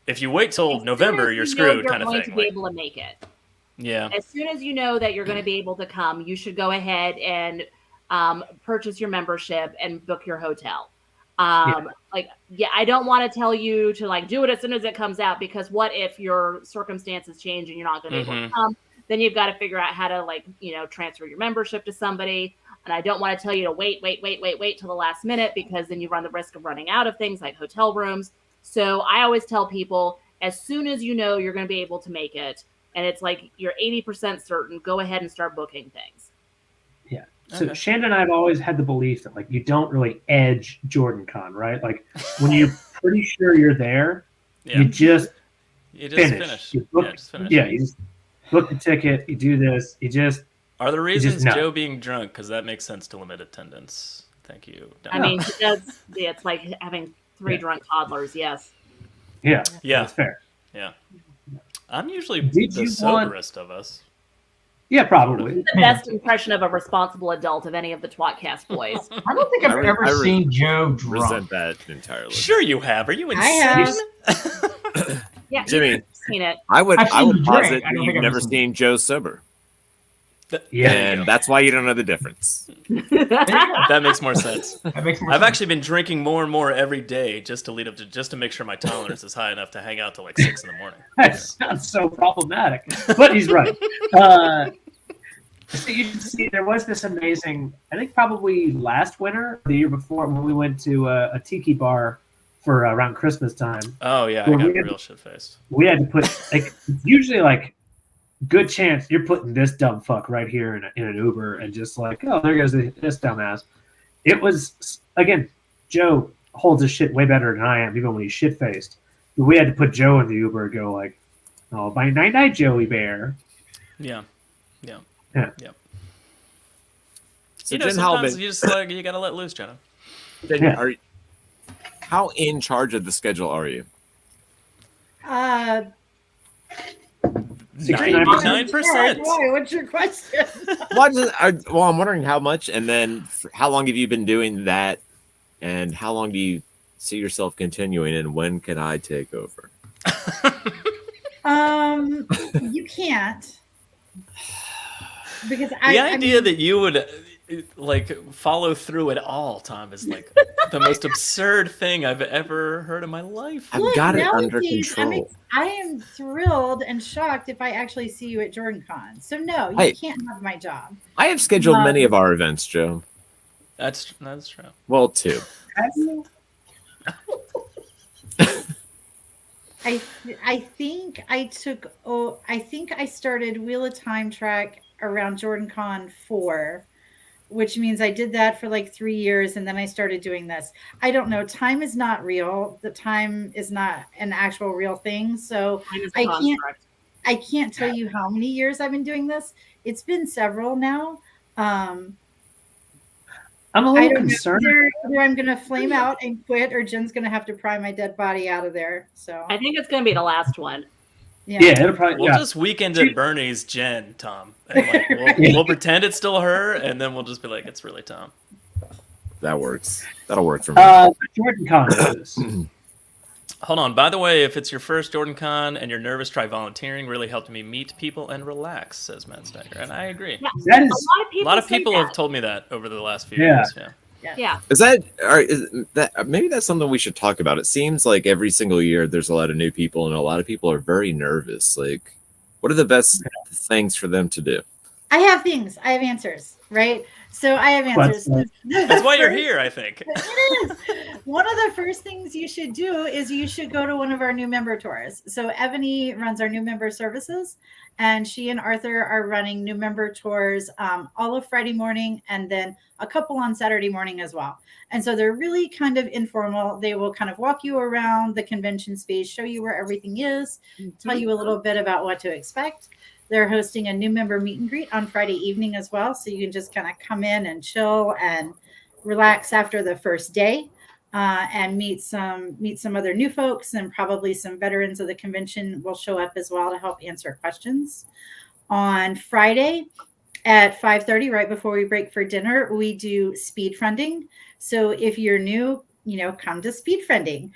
if you wait till November, you're screwed, kind of thing. You're going to be able to make it. Yeah. As soon as you know that you're going to be able to come, you should go ahead and purchase your membership and book your hotel. Like, yeah, I don't want to tell you to like do it as soon as it comes out, because what if your circumstances change and you're not going to be able to come? Then you've got to figure out how to like, you know, transfer your membership to somebody. And I don't want to tell you to wait till the last minute, because then you run the risk of running out of things like hotel rooms. So I always tell people, as soon as you know you're going to be able to make it, and it's like you're 80% certain, go ahead and start booking things. Yeah. So Shannon and I have always had the belief that like you don't really edge JordanCon, right? Like when you're pretty sure you're there, you just finish. You book, just finish. Yeah, you just book the ticket. You do this. You just. Are the reasons Joe being drunk? Because that makes sense to limit attendance. Thank you. I mean, it's like having 3 drunk toddlers. Yes. Yeah. Yeah. That's fair. Yeah. I'm usually the soberest of us. Yeah, probably. The best impression of a responsible adult of any of the tWoTcast boys. I don't think I've ever seen Joe drunk. Resent that entirely. Sure, you have. Are you insane? I have. Yeah, Jimmy, you've seen it. I would drink. posit I don't you've think I've never seen seen Joe sober. Yeah, And that's why you don't know the difference. That makes more sense. That makes more I've sense. actually been drinking more and more every day just to lead up to just to make sure my tolerance is high enough to hang out till like 6 a.m. That sounds so problematic, but he's right. So you can see there was this amazing, I think probably last winter, the year before, when we went to a tiki bar for around Christmas time. Oh yeah, I got real shit faced. We had to put like usually like good chance you're putting this dumb fuck right here in an Uber and just like, oh, there goes this dumbass. It was, again, Joe holds his shit way better than I am, even when he's shit faced. But we had to put Joe in the Uber and go like, oh, bye night night, Joey Bear. Yeah. So You know, Jen sometimes Halbman, you just like, you gotta let loose, Jenna. how in charge of the schedule are you? 99%. Why? What's your question? Well, I'm wondering how much, and then how long have you been doing that, and how long do you see yourself continuing, and when can I take over? You can't, because The idea that you would like follow through at all, Tom, is like the most absurd thing I've ever heard in my life. I've got it under nowadays, control. I am thrilled and shocked if I actually see you at JordanCon. So no, you can't have my job. I have scheduled many of our events, Joe. That's true. Well, 2. I think I started Wheel of Time track around JordanCon 4, which means I did that for like 3 years, and then I started doing this. I don't know. Time is not real. The time is not an actual real thing. So I can't tell you how many years I've been doing this. It's been several now. I'm a little concerned. Either I'm going to flame out and quit, or Jen's going to have to pry my dead body out of there. So I think it's going to be the last one. Yeah, it'll probably. We'll just weekend at Bernie's Jen, Tom. And like, we'll pretend it's still her, and then we'll just be like, it's really Tom. That works. That'll work for me. JordanCon is. Hold on. By the way, if it's your first JordanCon and you're nervous, try volunteering. Really helped me meet people and relax, says Matt Stecker. And I agree. Yeah. That is, a lot of people have told me that over the last few years. Yeah. Is that maybe that's something we should talk about? It seems like every single year there's a lot of new people, and a lot of people are very nervous. Like, what are the best things for them to do? I have things. I have answers, right? So I have answers. That's why you're here, I think. It is. One of the first things you should do is you should go to one of our new member tours. So Ebony runs our new member services, and she and Arthur are running new member tours all of Friday morning and then a couple on Saturday morning as well. And so they're really kind of informal. They will kind of walk you around the convention space, show you where everything is, tell you a little bit about what to expect. They're hosting a new member meet and greet on Friday evening as well. So you can just kind of come in and chill and relax after the first day and meet some other new folks, and probably some veterans of the convention will show up as well to help answer questions. On Friday at 5:30, right before we break for dinner, we do speed friending. So if you're new, come to speed friending.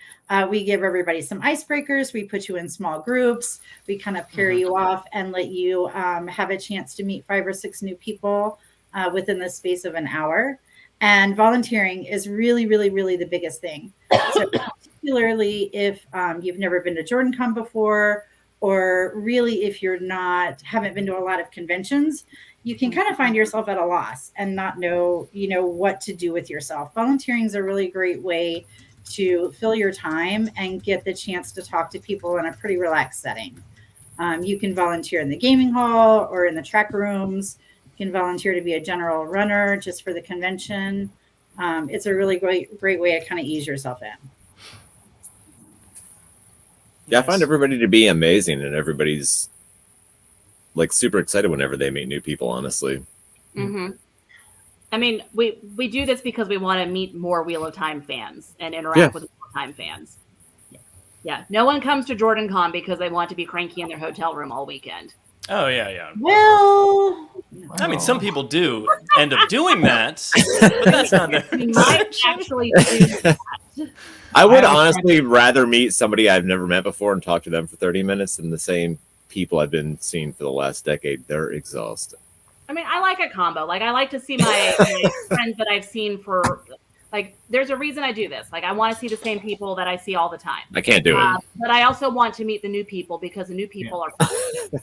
We give everybody some icebreakers. We put you in small groups. We kind of pair you off and let you have a chance to meet 5 or 6 new people within the space of an hour. And volunteering is really, really, really the biggest thing. So particularly if you've never been to JordanCon before, or really if you're haven't been to a lot of conventions, you can kind of find yourself at a loss and not know, what to do with yourself. Volunteering is a really great way to fill your time and get the chance to talk to people in a pretty relaxed setting. You can volunteer in the gaming hall or in the track rooms. You can volunteer to be a general runner just for the convention. It's a really great way to kind of ease yourself in. Yeah, I find everybody to be amazing, and everybody's like super excited whenever they meet new people, honestly. Mm-hmm. I mean, we do this because we want to meet more Wheel of Time fans and interact with Wheel of Time fans. Yeah. No one comes to JordanCon because they want to be cranky in their hotel room all weekend. Oh, yeah. Well, I mean, some people do end up doing that, but that's not the We might actually do that. I would honestly rather meet somebody I've never met before and talk to them for 30 minutes than the same people I've been seeing for the last decade. They're exhausting. I mean, I like a combo. Like, I like to see my friends that I've seen for, like, there's a reason I do this. Like, I want to see the same people that I see all the time. I can't do it. But I also want to meet the new people because the new people are fun.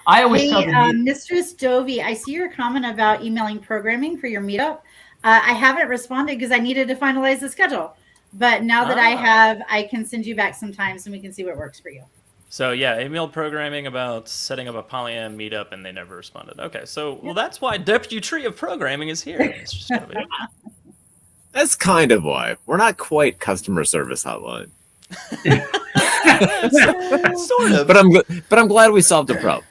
I always tell Mistress Dovey, I see your comment about emailing programming for your meetup. I haven't responded because I needed to finalize the schedule. But now that I have, I can send you back some times and we can see what works for you. So yeah, email programming about setting up a polyam meetup, and they never responded. Okay, so well, that's why deputry of programming is here. It's just gonna be... That's kind of why we're not quite customer service hotline. Sort of, but I'm glad we solved the problem.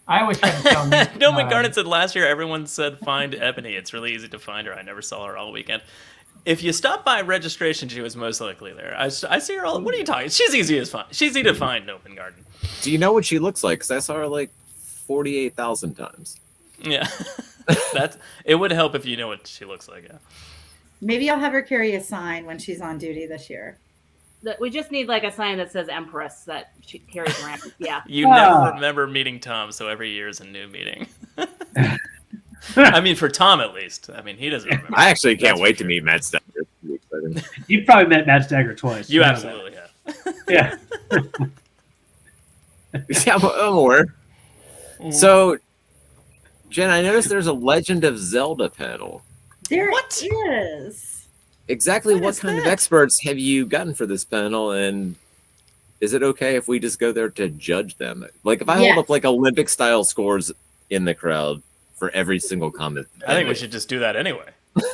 I always try to tell them. No, McGarnett said last year everyone said find Ebony. It's really easy to find her. I never saw her all weekend. If you stop by registration, she was most likely there. I see her all. What are you talking? She's easy to find. She's easy to find, Open Garden. Do you know what she looks like? Because I saw her like 48,000 times. Yeah, it would help if you know what she looks like. Yeah. Maybe I'll have her carry a sign when she's on duty this year. We just need like a sign that says Empress that she carries around. Yeah. You never remember meeting Tom, so every year is a new meeting. I mean, for Tom at least. I mean, he doesn't remember. I actually can't wait to meet Matt Stagger. You've probably met Matt Stagger twice. You absolutely have. Yeah. Yeah, I'm aware. So, Jen, I noticed there's a Legend of Zelda panel. There is. Exactly what kind of experts have you gotten for this panel, and is it okay if we just go there to judge them? Like, if I hold up like Olympic style scores in the crowd for every single comment, I think we should just do that anyway.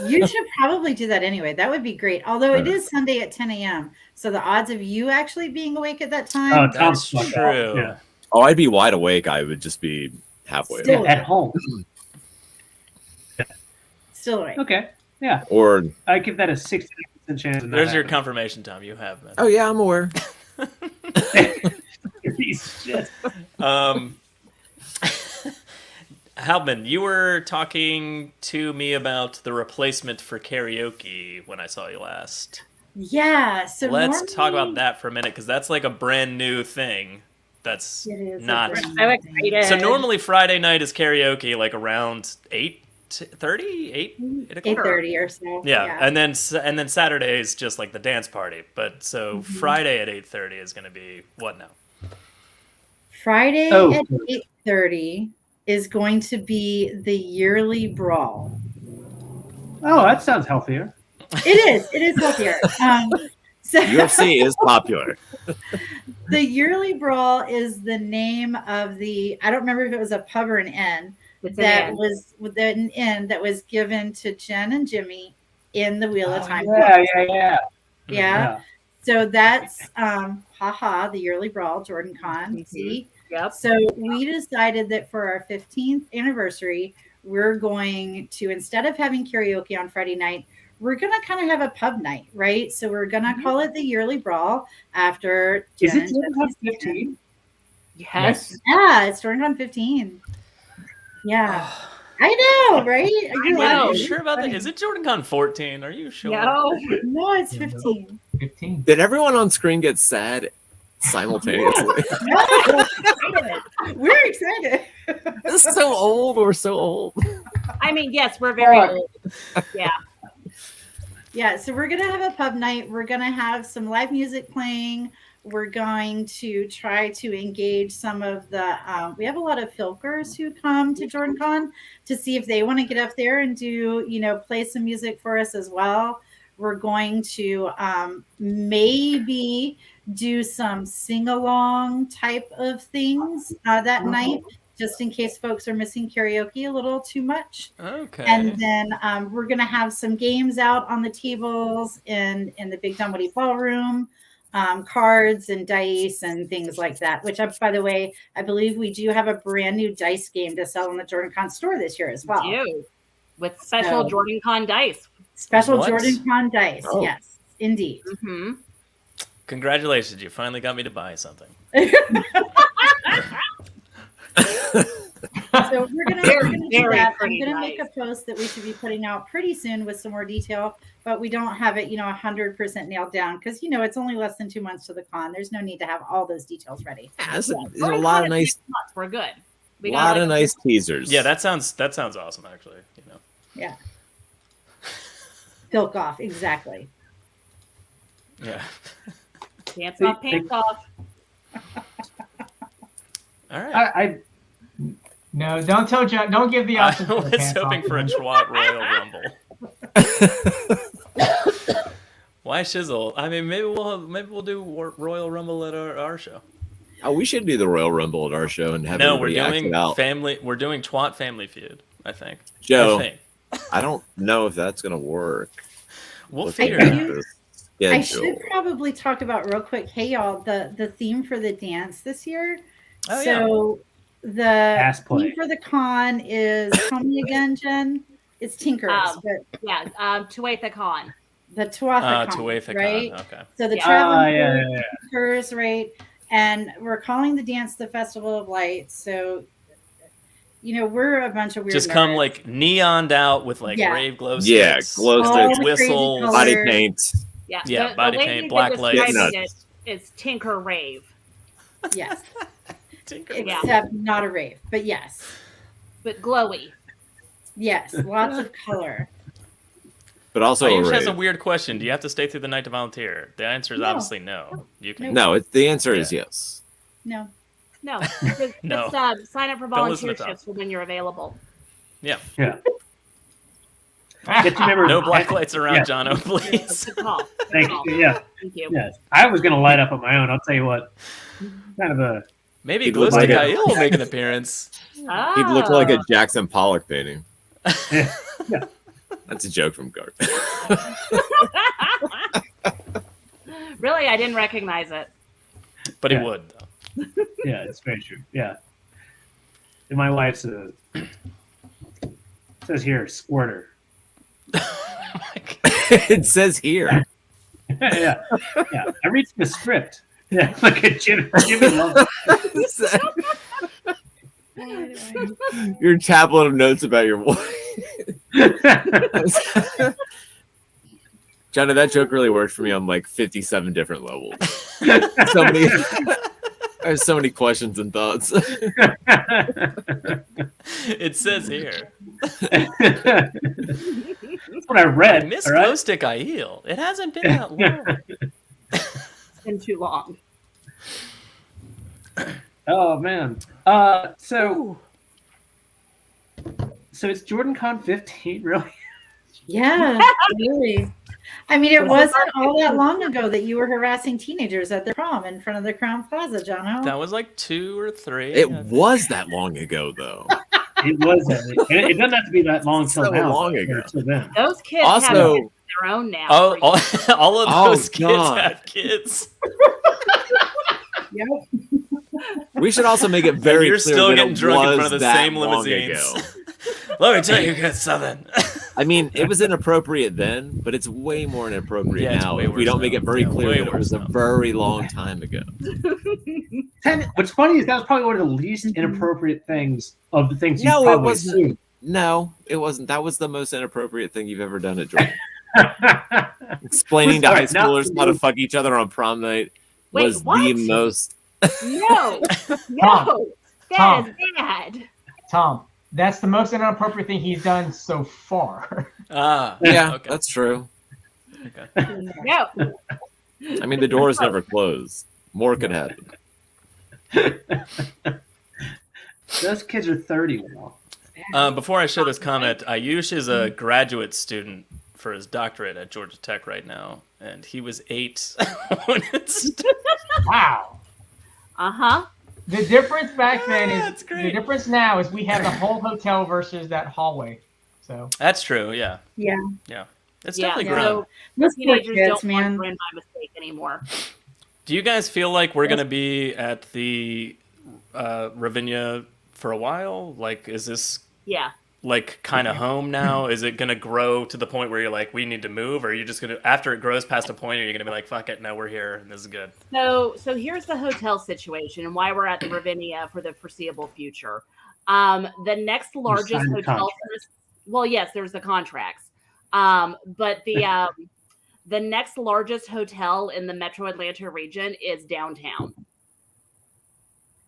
You should probably do that anyway. That would be great. Although it is Sunday at 10 a.m. So the odds of you actually being awake at that time. Oh, that's true. Yeah. Oh, I'd be wide awake. I would just be halfway Still at home. Still awake. Okay. Yeah. Or I give that a 60% chance. There's your confirmation, Tom. You have been. Oh yeah, I'm aware. Shit. Halbman, you were talking to me about the replacement for karaoke when I saw you last. Yeah. So let's talk about that for a minute, because that's like a brand new thing. That's not. I'm excited. So normally Friday night is karaoke, like around 8:30, 8:30 or so. Yeah, and then Saturday is just like the dance party. But so Friday at 8:30 is going to be what now? Friday Oh. at 8:30 is going to be the yearly brawl. Oh, that sounds healthier. It is healthier. So UFC is popular. the yearly brawl is the name of the, I don't remember if it was a pub or an inn that was an inn that was given to Jen and Jimmy in the Wheel of Time. Yeah. So that's the yearly brawl, JordanCon. See? Yep. So we decided that for our 15th anniversary, we're going to, instead of having karaoke on Friday night, we're going to kind of have a pub night, right? So we're going to call it the yearly brawl after. Is it JordanCon 15? Yes. Yeah, it's JordanCon 15. Yeah. I know, right? Are you sure about that? Is it JordanCon 14? Are you sure? No, it's 15. 15. Did everyone on screen get sad simultaneously? We're excited. This is so old. We're so old. I mean, yes, we're very old. Yeah. Yeah, so we're going to have a pub night. We're going to have some live music playing. We're going to try to engage some of the, we have a lot of filkers who come to JordanCon to see if they want to get up there and do, play some music for us as well. We're going to maybe do some sing-along type of things that night, just in case folks are missing karaoke a little too much. Okay. And then we're going to have some games out on the tables in the Big Dunwoody Ballroom, cards and dice and things like that, which, by the way, I believe we do have a brand new dice game to sell in the JordanCon store this year as well. We do. With special JordanCon dice. Special JordanCon dice, yes, indeed. Mm-hmm. Congratulations, you finally got me to buy something. So we're gonna do that. I'm gonna make a post that we should be putting out pretty soon with some more detail, but we don't have it, 100% nailed down because it's only less than 2 months to the con. There's no need to have all those details ready. Yeah, there's a lot of nice. We're good. A lot of nice teasers. Yeah, that sounds awesome. Actually, Yeah. Filk off, exactly. Yeah. Dance off, pants off. All right. No, don't tell John. Don't give the option. I was hoping for a twat Royal Rumble. Why shizzle? I mean, maybe we'll do Royal Rumble at our show. Oh, we should do the Royal Rumble at our show and have we're everybody act doing it out. family. We're doing twat Family Feud. I think. Joe, I don't know if that's gonna work. We'll figure it out. I should probably talk about real quick. Hey, y'all, the theme for the dance this year. Oh, so the theme for the con is, tell me again, Jen. It's Tinkers. tWoTcon. The tWoTcon, tWoTcon, right? Okay. So the traveling Tinkers, right? And we're calling the dance the Festival of Lights. So, we're a bunch of weird Just nerds. come like neoned out with rave glow sticks. Yeah, glow sticks, whistles, body paint. Yeah, body paint, black lights. It's Tinker Rave. Yes. Tinker Except not a rave, but yes. But glowy. Yes, lots of color. But also Ayush has a weird question. Do you have to stay through the night to volunteer? The answer is obviously no. You can. No, the answer is yes. No. No. No. Just, sign up for volunteer shifts for when you're available. Yeah. Yeah. Remember, no black lights around, Jono, please. Good call. Thank you. Yeah. Thank you. Yes. I was going to light up on my own. I'll tell you what. Kind of a. Maybe Glowstick like Aiel will make an appearance. He'd look like a Jackson Pollock painting. Yeah. That's a joke from Garth. Really, I didn't recognize it. But he would, though. Yeah, it's very true. Yeah. And my wife's says here, squirter. It says here. Yeah. I reached the script. Yeah, like a Jimmy loves Your tablet of notes about your wife. Johnny, that joke really worked for me on like 57 different levels. There's so many questions and thoughts. It says here. That's what I read. I miss Glowstick Aiel. It hasn't been that long. It's been too long. Oh man. So it's JordanCon 15, really? Yeah, really. I mean, it wasn't all that long ago that you were harassing teenagers at their prom in front of the Crown Plaza, Jono. That was like 2 or 3. It was that long ago, though. It was. It doesn't have to be that long till So now. long ago. Till then. Those kids Also- have kids of their own now. All of those kids God. have kids. We should also make it very You're clear still that getting it drunk in was front of the that same long limousines. ago. Let me tell you guys something. I mean, it was inappropriate then, but it's way more inappropriate Yeah, it's now way if we worse don't make now. it very Yeah, clear way that it worse was a now. very long time ago. What's funny is that was probably one of the least inappropriate things of the things you No, it probably wasn't. assumed. No, it wasn't. That was the most inappropriate thing you've ever done at Jordan. Explaining to high schoolers how to fuck each other on prom night Wait, was what? the most. No, Tom. that is bad. Tom, that's the most inappropriate thing he's done so far. Yeah, okay. that's true. No. I mean, the doors never close. More could happen. Those kids are 30 now. Before I share this comment, Ayush is a graduate student for his doctorate at Georgia Tech right now, and he was 8 when it started. Wow. Uh-huh. The difference back then that's is great. the difference now is we have the whole hotel versus that hallway. So That's true, yeah. Yeah. Yeah. It's Yeah, definitely grown. so Those poor teenagers kids, don't man. want to by mistake anymore. Do you guys feel like we're going to be at the Ravinia for a while? Like, is this Yeah. like kind of home now? Is it going to grow to the point where you're like, we need to move? Or are you just going to, after it grows past a point, are you going to be like, fuck it, no, we're here and this is good? So here's the hotel situation and why we're at the Ravinia for the foreseeable future. The next largest signed the hotel. contract. Well, yes, there's the contracts. But the next largest hotel in the Metro Atlanta region is downtown.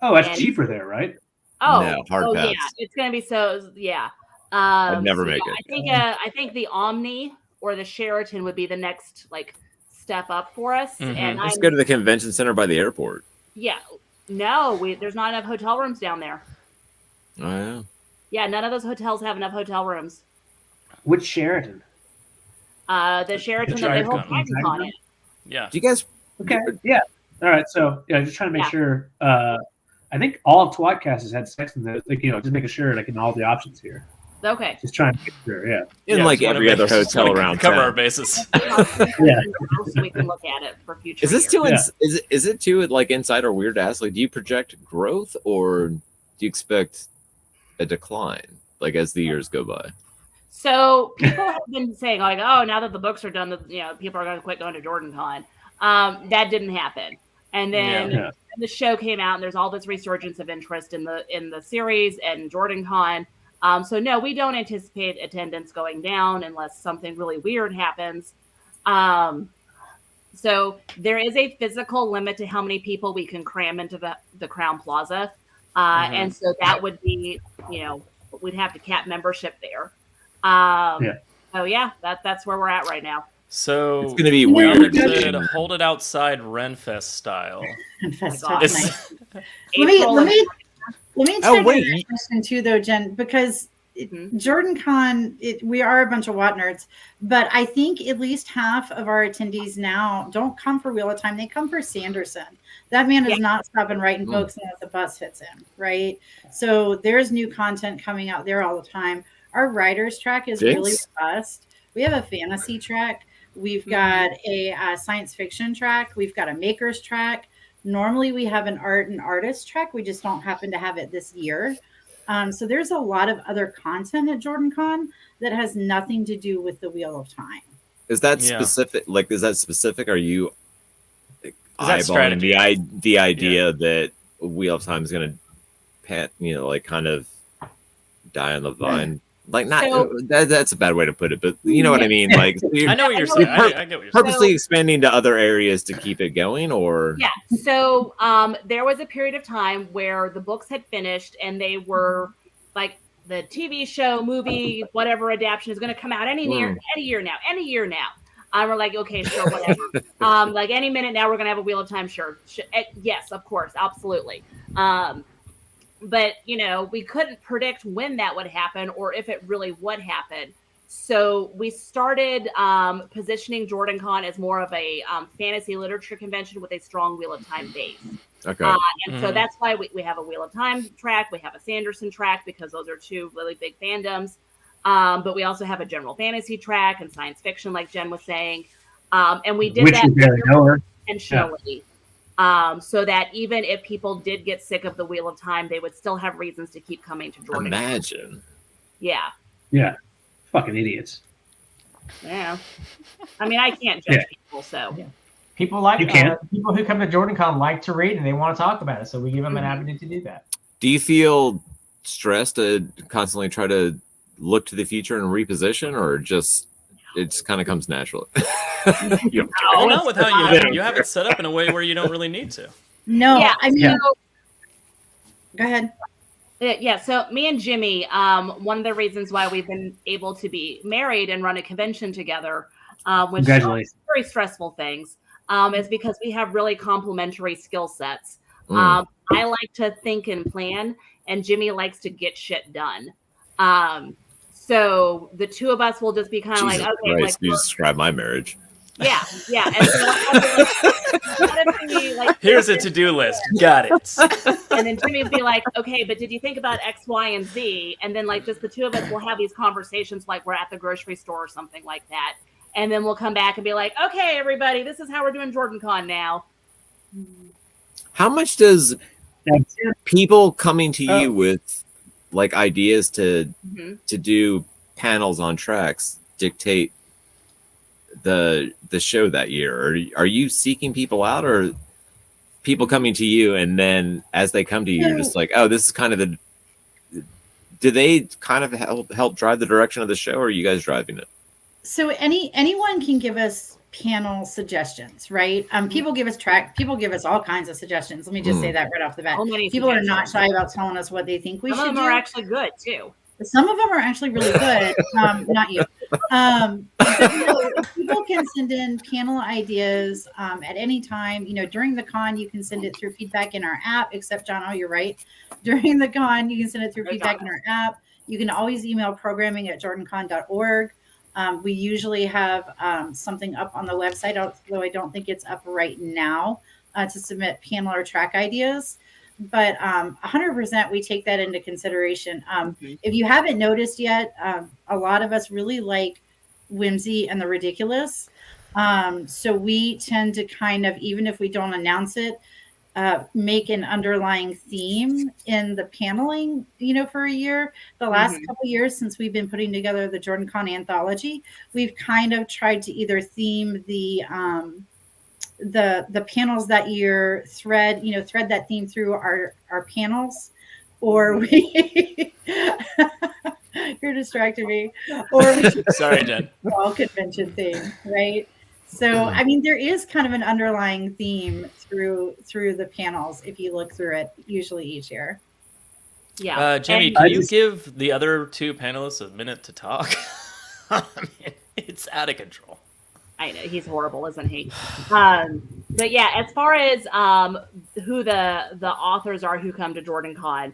Oh, that's And- cheaper there, right? Oh, No, hard oh pass. yeah, it's gonna be so yeah. I'd never so make yeah, it. I think the Omni or the Sheraton would be the next like step up for us. Mhm. And Let's I'm go to the convention center by the airport. yeah, no, there's not enough hotel rooms down there. Oh, yeah. Yeah, none of those hotels have enough hotel rooms. Which Sheraton? The Sheraton that they hold Dragon DragonCon in. Yeah. Do you guys? Okay, yeah. All right, so yeah, just trying to make Yeah. sure. I think all of tWoTcast has had sex in those. Like, just making sure, like, in all the options here. Okay. Just trying to make sure, yeah. In Yeah, like just wanna every make- other just hotel wanna around cover town. our bases. Yeah. So we can look at it for future. Is this years. too? Yeah. Is it too like inside or weird to ask? Like, do you project growth or do you expect a decline? Like as the years go by. So people have been saying like, oh, now that the books are done, people are going to quit going to JordanCon. That didn't happen. And then Yeah. the show came out, and there's all this resurgence of interest in the series and JordanCon. So no, we don't anticipate attendance going down unless something really weird happens. So there is a physical limit to how many people we can cram into the Crown Plaza, and so that would be, we'd have to cap membership there. So yeah, that's where we're at right now. So It's gonna be we weird. could hold it outside Renfest style. That's God. nice. It's- Let me Oh, check wait. that question too, though, Jen, because JordanCon, we are a bunch of Watt nerds, but I think at least half of our attendees now don't come for Wheel of Time; they come for Sanderson. That man is not stopping writing books unless the bus fits in, right? So there's new content coming out there all the time. Our writers track is really robust. We have a fantasy track. We've got a science fiction track. We've got a makers track. Normally we have an art and artist track. We just don't happen to have it this year. So there's a lot of other content at JordanCon that has nothing to do with the Wheel of Time. Is that specific? Like, is that specific? Are you that eyeballing strategy? the idea that Wheel of Time is going to, like kind of die on the vine? Like, not that's a bad way to put it, but you know what I mean. Like, I know what you're saying. I get what you're saying. Purposely expanding to other areas to keep it going, or Yeah. So there was a period of time where the books had finished and they were like the TV show, movie, whatever adaptation is going to come out any year now. We're like, okay, sure, whatever. Like any minute now, we're gonna have a Wheel of Time. Sure. Yes, of course, absolutely. But we couldn't predict when that would happen or if it really would happen. So we started positioning JordanCon as more of a fantasy literature convention with a strong Wheel of Time base. Okay. So that's why we have a Wheel of Time track. We have a Sanderson track because those are two really big fandoms. But we also have a general fantasy track and science fiction, like Jen was saying. And we did that intentionally. So that even if people did get sick of the Wheel of Time, they would still have reasons to keep coming to Jordan. Imagine. Yeah. Yeah. Fucking idiots. Yeah. I mean, I can't judge people, so. Yeah. People people who come to JordanCon like to read and they want to talk about it, so we give them an avenue to do that. Do you feel stressed to constantly try to look to the future and reposition, or just it just kind of comes naturally? Not with how you have it set up in a way where you don't really need to. No, yeah, I mean, go ahead. Yeah, so me and Jimmy, one of the reasons why we've been able to be married and run a convention together, which are very stressful things, is because we have really complementary skill sets. I like to think and plan, and Jimmy likes to get shit done. So the two of us will just be kind of like, okay, Christ, you describe my marriage. Yeah. And so here's a to-do list. Got it. And then Jimmy would be like, okay, but did you think about X, Y, and Z? And then like just the two of us will have these conversations like we're at the grocery store or something like that. And then we'll come back and be like, okay, everybody, this is how we're doing JordanCon now. How much does people coming to you with like ideas to do panels on tracks dictate the show that year? Or are you seeking people out, or people coming to you and then as they come to you, you're just like, oh, this is kind of do they kind of help drive the direction of the show, or are you guys driving it? So anyone can give us panel suggestions, right? People give us all kinds of suggestions. Let me just say that right off the bat. People are not shy about telling us what they think we should do. Some of them are actually good too. Some of them are actually really good. Not you. People can send in panel ideas at any time. During the con, you can send it through feedback in our app, except Jono, you're right. During the con, you can send it through feedback in our app. You can always email programming@jordancon.org. We usually have something up on the website, although I don't think it's up right now, to submit panel or track ideas. But 100% we take that into consideration. If you haven't noticed yet, a lot of us really like whimsy and the ridiculous. So we tend to kind of, even if we don't announce it, make an underlying theme in the paneling, for a year. The last couple years since we've been putting together the JordanCon anthology, we've kind of tried to either theme the panels that year, thread that theme through our panels, or we you're distracting me, or sorry, Jen, all convention theme, right? So I mean, there is kind of an underlying theme through the panels if you look through it, usually each year. Yeah. Jimmy, can you give the other two panelists a minute to talk? I mean, it's out of control. I know, he's horrible, isn't he? But yeah, as far as who the authors are who come to JordanCon,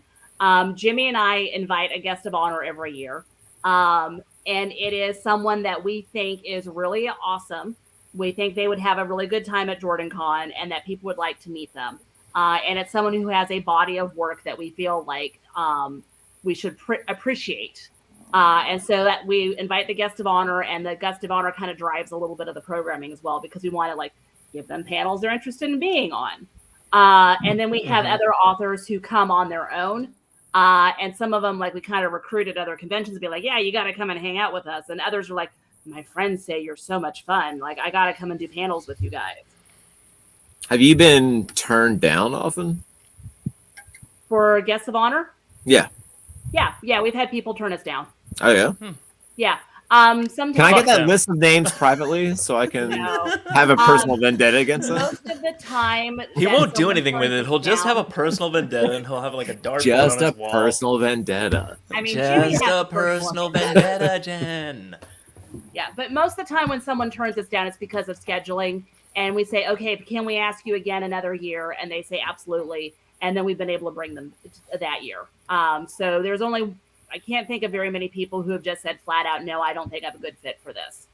Jimmy and I invite a guest of honor every year. And it is someone that we think is really awesome. We think they would have a really good time at JordanCon and that people would like to meet them. And it's someone who has a body of work that we feel like we should appreciate. And so that we invite the guest of honor, and the guest of honor kind of drives a little bit of the programming as well, because we want to give them panels they're interested in being on. And then we have other authors who come on their own. And some of them, we kind of recruited other conventions to be like, yeah, you got to come and hang out with us. And others are like, my friends say you're so much fun. I got to come and do panels with you guys. Have you been turned down often? For guests of honor? Yeah. Yeah. We've had people turn us down. Oh, yeah? Yeah. Can I get that list of names privately so I can have a personal vendetta against them? Most of the time, he won't do anything with it. He'll just have a personal vendetta, and he'll have a dark just on a his wall. personal vendetta. I mean, just a personal vendetta, Jen. Yeah, but most of the time when someone turns us down, it's because of scheduling. And we say, okay, can we ask you again another year? And they say, absolutely. And then we've been able to bring them that year. So there's only, I can't think of very many people who have just said flat out, no, I don't think I'm a good fit for this.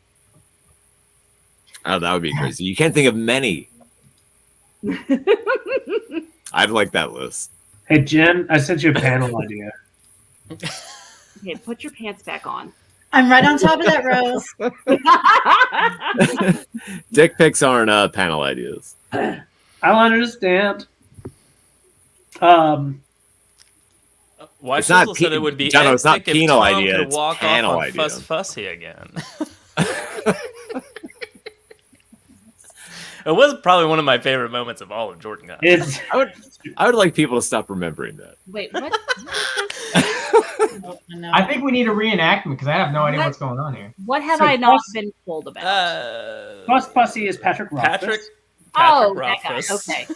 Oh, that would be crazy. You can't think of many. I'd like that list. Hey, Jen, I sent you a panel idea. Okay, put your pants back on. I'm right on top of that, Rose. Dick pics aren't panel ideas. I don't understand. Why It's not Shizzle said it would be Jono, it's not epic if penal Tom idea, could it's walk panel off on idea. Fussy again. It was probably one of my favorite moments of all of JordanCon. It's I would like people to stop remembering that. Wait, what? I think we need a reenactment because I have no idea what's going on here. What have So I not Fuss- been told about? Fuss Pussy is Patrick Rothfuss. Oh, Patrick that guy. Rothfuss. Okay.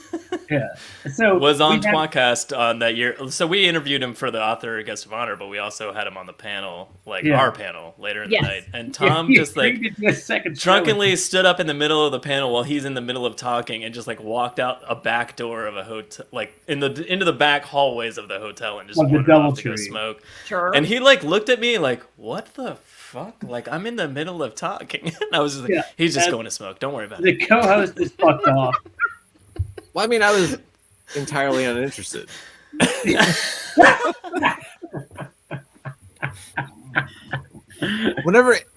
Yeah. So was on we had- tWoTcast on that year. So we interviewed him for the author guest of honor, but we also had him on the panel, like Yeah. our panel later in Yes. the night. And Yeah, Tom he just like agreed to do a second show. drunkenly stood up in the middle of the panel while he's in the middle of talking and just like walked out a back door of a hotel, like into the back hallways of the hotel and just Like the wandered off to go DoubleTree. smoke. Sure. And he like looked at me like, what the fuck? Like I'm in the middle of talking. And I was just like, Yeah. he's just And going to smoke. Don't worry about The it. co-host is fucked off. Well, I mean, I was entirely uninterested.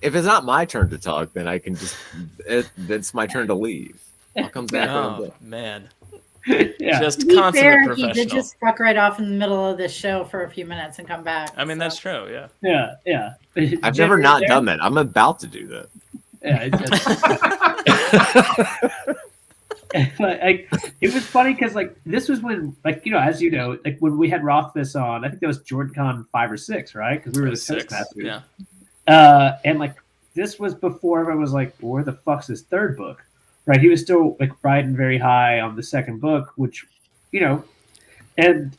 If it's not my turn to talk, then I can just, it's my turn to leave. I'll come back when I'm Oh done. man. Yeah. Just To be consummate fair, he professional. did just fuck right off in the middle of this show for a few minutes and come back. I mean, so. that's true, yeah. Yeah. I've never not done that. I'm about to do that. Yeah, it was funny because like this was when as you know, like when we had Rothfuss on, I think that was JordanCon 5 or 6, right? Because we were the Six, Toastmasters. yeah. And like this was before everyone was like, well, where the fuck's his third book? Right? He was still like riding very high on the second book, which and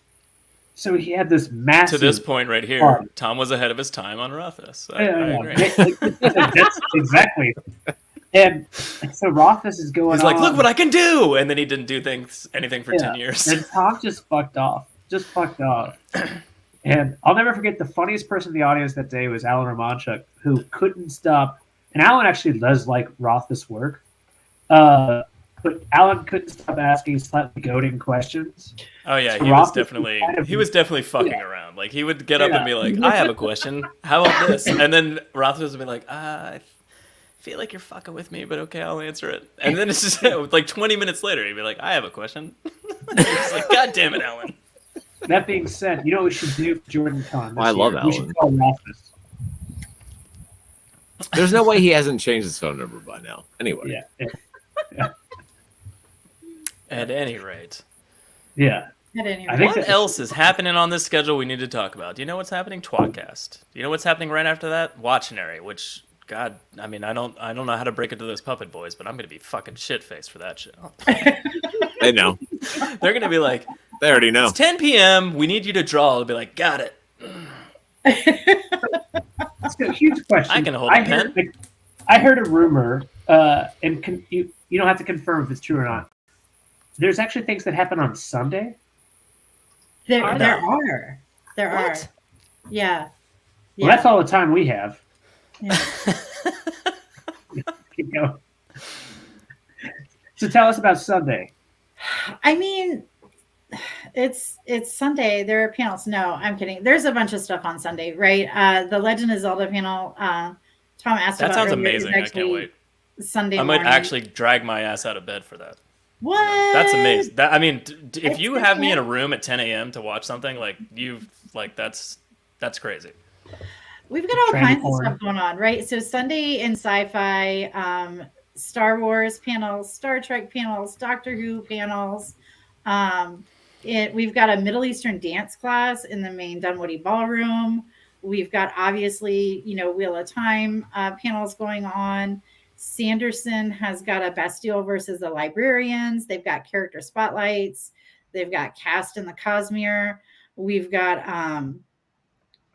so he had this massive. To this point right here, arc. Tom was ahead of his time on Rothfuss. I Yeah. agree. That's exactly. And so Rothfuss is going. He's like, on, look what I can do, and then he didn't do anything for 10 years. And Tom just fucked off. And I'll never forget the funniest person in the audience that day was Alan Romanchuk, who couldn't stop. And Alan actually does like Rothfuss work, but Alan couldn't stop asking slightly goading questions. Oh yeah, So he was Rothfuss definitely kind of- fucking around. Like he would get up and be like, Yeah. I have a question. How about this? And then Rothfuss would be like, I feel like you're fucking with me, but okay, I'll answer it. And then it's just like 20 minutes later, he'd be like, I have a question. It's like, God damn it, Alan. That being said, you know what we should do for JordanCon? I love We Alan. should call Rothfuss. There's no way he hasn't changed his phone number by now. Anyway. Yeah. At any rate. Yeah. At any I rate. think What else is happening on this schedule we need to talk about? Do you know what's happening? tWoTcast. Do you know what's happening right after that? Watchinary, which, God, I mean, I don't know how to break it to those puppet boys, but I'm going to be fucking shit-faced for that shit. They know. They're going to be like, They already know. it's 10 p.m. We need you to draw. I'll be like, got it. That's a huge question. I can hold a pen. I heard a rumor, and you don't have to confirm if it's true or not. There's actually things that happen on Sunday. There Are are. What? Yeah. Well, that's all the time we have. Yeah. Keep going. So tell us about Sunday. I mean, it's Sunday. There are panels. No, I'm kidding. There's a bunch of stuff on Sunday, right? The Legend of Zelda panel. Tom asked That about sounds earlier, is amazing. I can't actually wait. Sunday I might morning. actually drag my ass out of bed for that. What? That's amazing. I mean, if It's you have me in a okay. room at 10 a.m. to watch something, that's crazy. We've got all Trend kinds porn. of stuff going on, right? So Sunday in sci-fi, Star Wars panels, Star Trek panels, Doctor Who panels. We've got a Middle Eastern dance class in the main Dunwoody Ballroom. We've got obviously, Wheel of Time panels going on. Sanderson has got a Bastille versus the Librarians. They've got character spotlights. They've got Cast in the Cosmere. We've got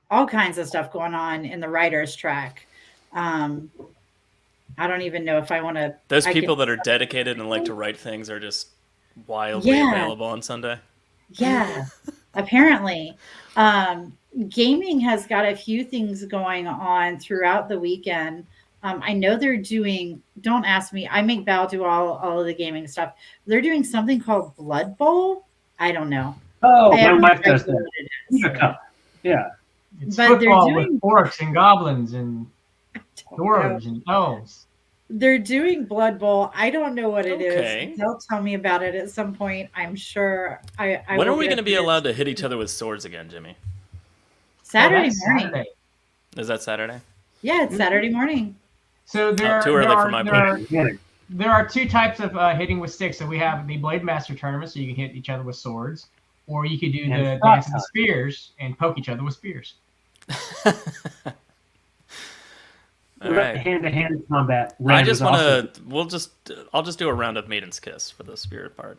all kinds of stuff going on in the writer's track. I don't even know if I want to. Those people that are dedicated and like to write things are just wildly available on Sunday. Yeah, apparently. Gaming has got a few things going on throughout the weekend. I know they're doing, don't ask me, I make Val do all of the gaming stuff. They're doing something called Blood Bowl. I don't know. Oh, I my wife no does idea that. what it is. Yeah. It's But they're football doing- with orcs and goblins and dwarves and elves. They're doing Blood Bowl. I don't know what it Okay. is. They'll tell me about it at some point. I'm sure. I When are will we get going to be it. allowed to hit each other with swords again, Jimmy? Saturday that's morning. Saturday. Is that Saturday? Yeah, it's Saturday morning. So there, too early for my there are two types of hitting with sticks. So we have the Blade Master tournament, so you can hit each other with swords, or you could do And the stop dance of the time. spears and poke each other with spears. All right. Hand-to-hand combat. I just want awesome. to. I'll just do a round of Maiden's Kiss for the spirit part.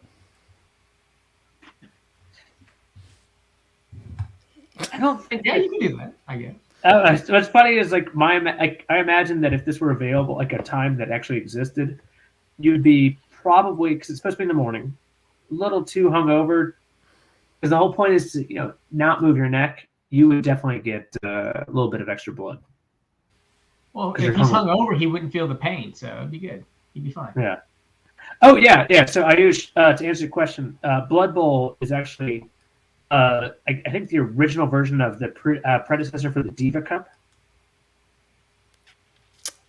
I don't think. Yeah, you can do that. I guess. What's funny is like I imagine that if this were available, like a time that actually existed, you'd be probably, cause especially in the morning, a little too hungover. Because the whole point is to not move your neck. You would definitely get a little bit of extra blood. Well, 'Cause if you're he's hungover, he wouldn't feel the pain, so it'd be good. He'd be fine. Yeah. Oh yeah. So I use to answer your question. Blood Bowl is actually, I think the original version of the predecessor for the Diva Cup.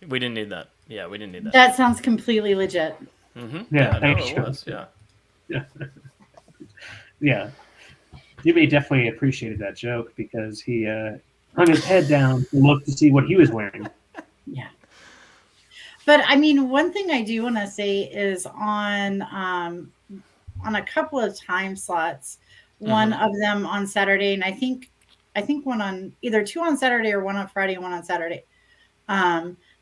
We didn't need that. Yeah, we didn't need that. That sounds completely legit. Mm-hmm. Yeah, no, thank it you. was. Yeah. Yeah. Jimmy definitely appreciated that joke because he hung his head down to look to see what he was wearing. Yeah. But I mean, one thing I do want to say is on a couple of time slots, one of them on Saturday, and I think one on either two on Saturday or one on Friday and one on Saturday.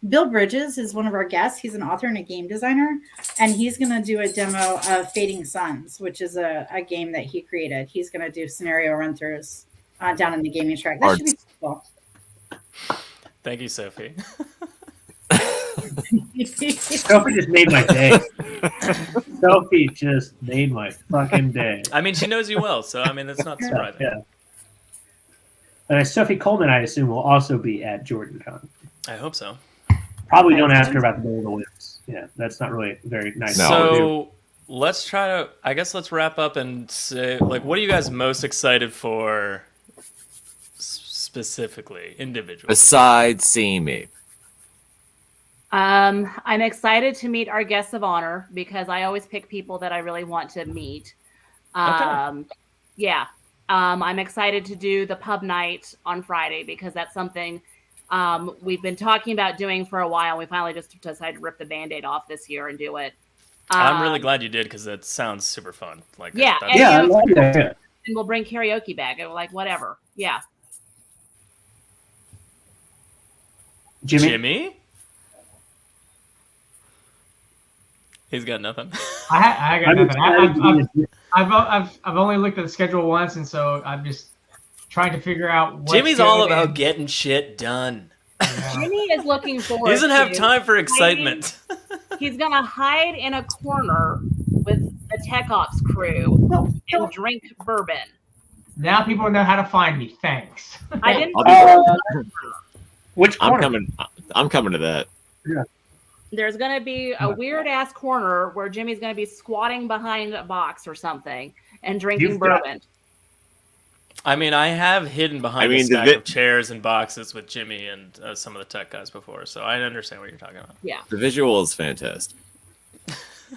Bill Bridges is one of our guests. He's an author and a game designer, and he's going to do a demo of Fading Suns, which is a game that he created. He's going to do scenario run-throughs down in the gaming track. That should be cool. Thank you, Sophie. Sophie just made my day. Sophie just made my fucking day. I mean, she knows you well, so I mean, it's not surprising. Yeah. And Sophie Coleman, I assume, will also be at JordanCon. I hope so. Probably don't ask her about the Bowl of the Winds. Yeah, that's not really very nice. No. So let's try to. I guess let's wrap up and say, like, what are you guys most excited for, specifically, individually? Besides seeing me. I'm excited to meet our guests of honor because I always pick people that I really want to meet. Yeah. I'm excited to do the pub night on Friday because that's something we've been talking about doing for a while. We finally just decided to rip the Band-Aid off this year and do it. I'm really glad you did because that sounds super fun. Like, yeah, that's- Yeah, I love that. and we'll bring karaoke back. Like whatever. Yeah. Jimmy? He's got nothing. I got I'm nothing. excited to be I've only looked at the schedule once, and so I'm just trying to figure out what Jimmy's all about getting shit done. Jimmy is looking forward. He doesn't have to time for excitement. He's gonna hide in a corner with the Tech Ops crew and drink bourbon. Now people know how to find me. Thanks. I didn't. Which corner? I'm coming to that. Yeah. There's gonna be a weird ass corner where Jimmy's gonna be squatting behind a box or something and drinking You've got- bourbon. I mean, I have hidden behind a stack of chairs and boxes with Jimmy and some of the tech guys before, so I understand what you're talking about. Yeah. The visual is fantastic.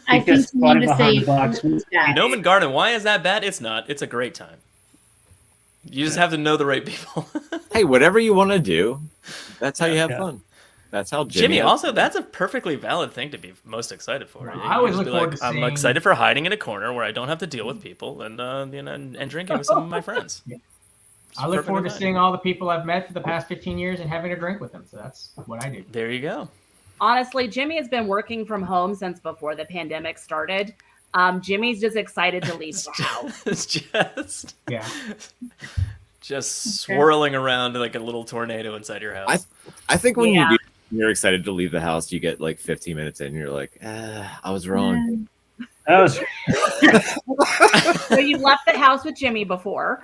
I think you need to say Noman Garden, why is that bad? It's not. It's a great time. You just have to know the right people. Hey, whatever you want to do, that's how you have fun. That's how Jimmy also, that's a perfectly valid thing to be most excited for. Well, You I always just look be forward to I'm seeing- excited for hiding in a corner where I don't have to deal with people and and drinking with some of my friends. I look forward to fine. seeing all the people I've met for the past 15 years and having a drink with them. So that's what I do. There you go. Honestly, Jimmy has been working from home since before the pandemic started. Jimmy's just excited to leave the house. It's just Yeah. just swirling around like a little tornado inside your house. I think when you do You're excited to leave the house. You get like 15 minutes in, and you're like, I was wrong. That was So you left the house with Jimmy before.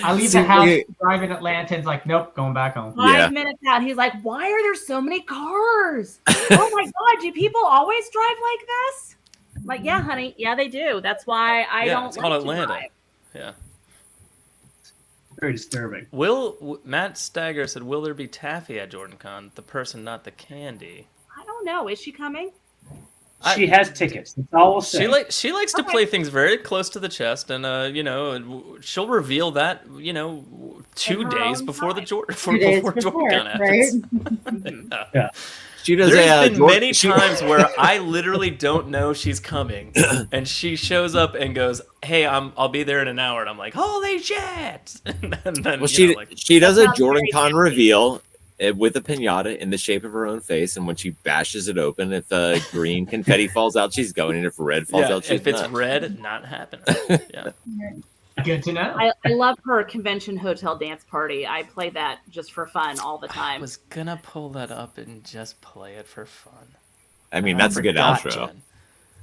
I leave the house, driving Atlanta, and like, nope, going back home. 5 minutes out, he's like, "Why are there so many cars? Oh my god, do people always drive like this?" I'm like, yeah, honey, yeah, they do. That's why I don't. It's called like to Atlanta. drive. Yeah. very disturbing. Matt Stagger said, "Will there be taffy at JordanCon? The person, not the candy." I don't know. Is she coming? She has tickets. That's all we'll say. She likes to play things very close to the chest, and she'll reveal that 2 days before the JordanCon happens. Right? Yeah. She does. There's been many times where I literally don't know she's coming, and she shows up and goes, "Hey, I'll be there in an hour," and I'm like, "Holy shit!" And then, she does a JordanCon reveal with a piñata in the shape of her own face, and when she bashes it open, if green confetti falls out, she's going, and if red falls out, she's if it's not. red, not happening. Yeah. Good to know. I love her convention hotel dance party. I play that just for fun all the time. I was gonna pull that up and just play it for fun. I mean, that's a good outro.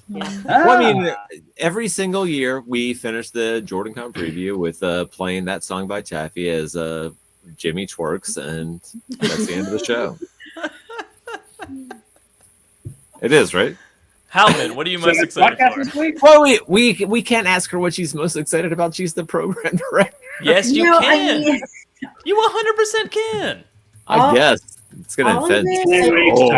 Yeah. Well, I mean, every single year we finish the JordanCon preview with playing that song by Taffy as Jimmy twerks, and that's the end of the show. It is, right? Halbman, what are you most excited for? Well, we can't ask her what she's most excited about. She's the program director. Yes, you can. You 100% can. I guess it's going to offend so many people.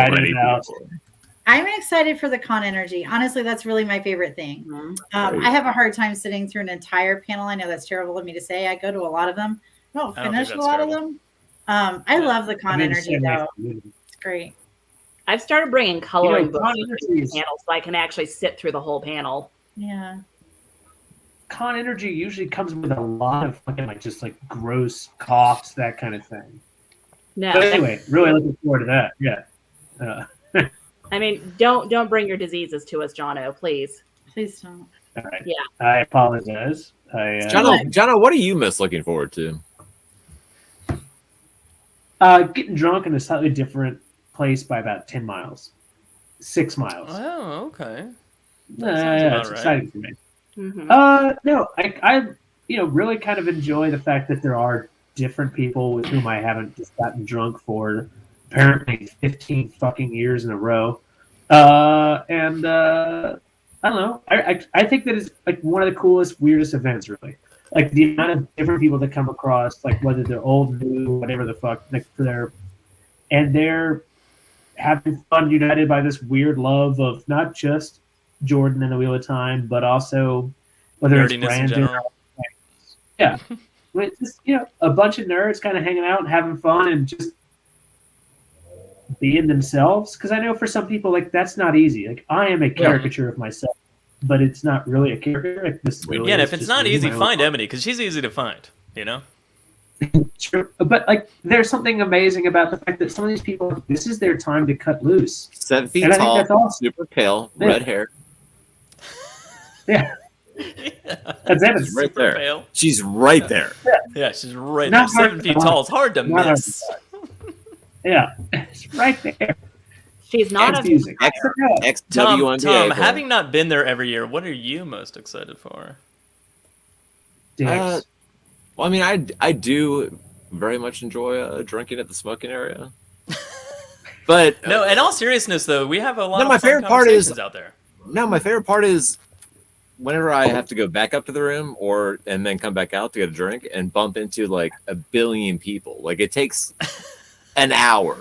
I'm excited for the con energy. Honestly, that's really my favorite thing. I have a hard time sitting through an entire panel. I know that's terrible of me to say. I go to a lot of them. I don't finish a lot of them. I love the con energy, though. It's great. I've started bringing coloring books to the panel so I can actually sit through the whole panel. Yeah. Con energy usually comes with a lot of fucking just gross coughs, that kind of thing. No. But anyway, really looking forward to that. Yeah. I mean, don't bring your diseases to us, Jono, please. Please don't. All right. Yeah. I apologize. Jono, what are you most looking forward to? Getting drunk in a slightly different place by about 10 miles. 6 miles. Oh, okay. Yeah, it's exciting for me. Mm-hmm. No, I really kind of enjoy the fact that there are different people with whom I haven't just gotten drunk for apparently 15 fucking years in a row. And I don't know. I think that is one of the coolest, weirdest events, really. The amount of different people that come across, whether they're old, new, whatever the fuck, they're having fun, united by this weird love of not just Jordan and the Wheel of Time, but also whether it's Brandon. Yeah. It's just, a bunch of nerds kind of hanging out and having fun and just being themselves. Because I know for some people, that's not easy. I am a caricature of myself, but it's not really a character. Really and if it's not easy, find Emily, because she's easy to find, True. But there's something amazing about the fact that some of these people, this is their time to cut loose. 7 feet tall, awesome. Super pale, red hair. Yeah. That's it. Right there. Pale. She's right there. Yeah, she's right there. 7 feet tall. It's hard to miss. Yeah, it's right there. She's not Tom, having not been there every year, what are you most excited for? Well, I mean, I do very much enjoy drinking at the smoking area. But no, in all seriousness, though, we have a lot of my favorite part is out there. No, my favorite part is whenever I have to go back up to the room and then come back out to get a drink and bump into a billion people. It takes an hour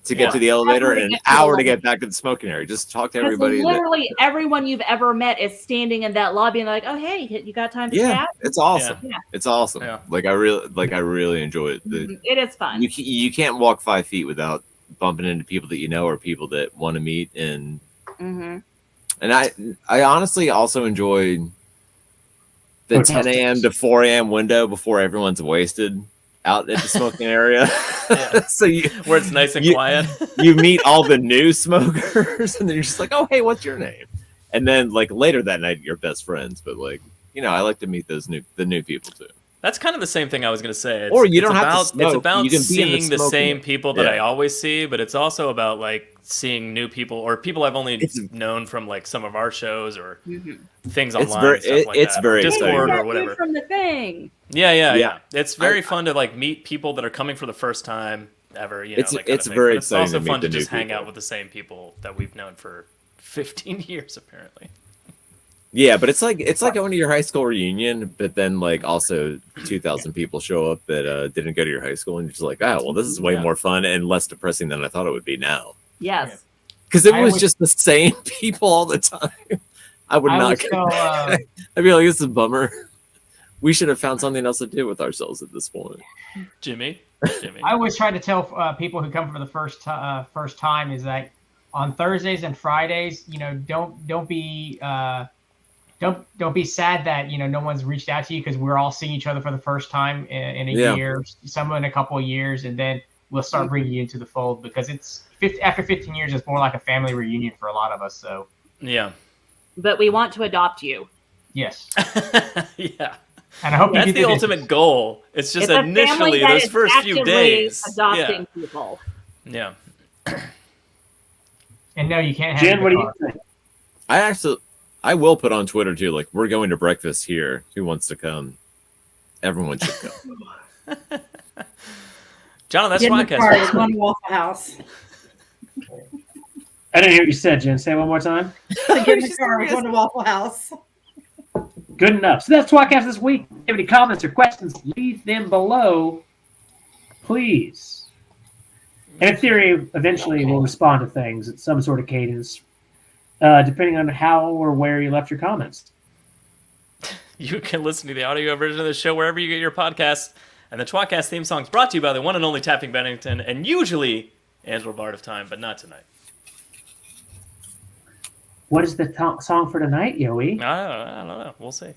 to get to the elevator and an hour to get back to the smoking area. Just talk to everybody. Literally everyone you've ever met is standing in that lobby and they're like, "Oh, hey, you got time to chat?" It's awesome. Yeah. It's awesome. Yeah. I really enjoy it. It is fun. You can't walk 5 feet without bumping into people that you know or people that want to meet. And I honestly also enjoy the 10 a.m. to 4 a.m. window before everyone's wasted out at the smoking area. So where it's nice and quiet. You meet all the new smokers and then you're just like, "Oh, hey, what's your name?" And then later that night you're best friends. But I like to meet the new people too. That's kind of the same thing I was going to say. Or you don't have to smoke. It's about You can be in the seeing the smoking same room. people that I always see, but it's also about like seeing new people or people I've only known from like some of our shows or things online. It's very Discord exciting. or whatever. From the thing. Yeah. It's very fun to like meet people that are coming for the first time ever. You know, it's very exciting. It's also to fun meet to the just new hang people. out with the same people that we've known for 15 years apparently. Yeah, but it's like going to your high school reunion, but then like also 2,000 people show up that didn't go to your high school, and you're just like, oh, well, this is way more fun and less depressing than I thought it would be now. Yes, because it was just the same people all the time. I would not. I'd be like, this is a bummer. We should have found something else to do with ourselves at this point. Jimmy. I always try to tell people who come for the first time is that on Thursdays and Fridays, you know, don't be sad that, you know, no one's reached out to you, because we're all seeing each other for the first time in a year, some in a couple of years, and then we'll start bringing you into the fold, because it's after 15 years, it's more like a family reunion for a lot of us. So yeah, but we want to adopt you. Yes. Yeah. And I hope that's the ultimate goal. It's just initially those first few days adopting people. Yeah. And no, you can't have Jen, what do you think? I will put on Twitter too, like, we're going to breakfast here. Who wants to come? Everyone should come. John, that's podcast. One Waffle House. I didn't hear what you said, Jen. Say it one more time. Get in the car. We're going to Waffle House. Good enough. So that's tWoTcast this week. If you have any comments or questions, leave them below, please. And in theory, eventually we'll respond to things at some sort of cadence, depending on how or where you left your comments. You can listen to the audio version of the show wherever you get your podcasts. And the tWoTcast theme song is brought to you by the one and only Tapping Bennington, and usually Angela Bard of Time, but not tonight. What is the song for tonight, Yoey? I don't know. We'll see.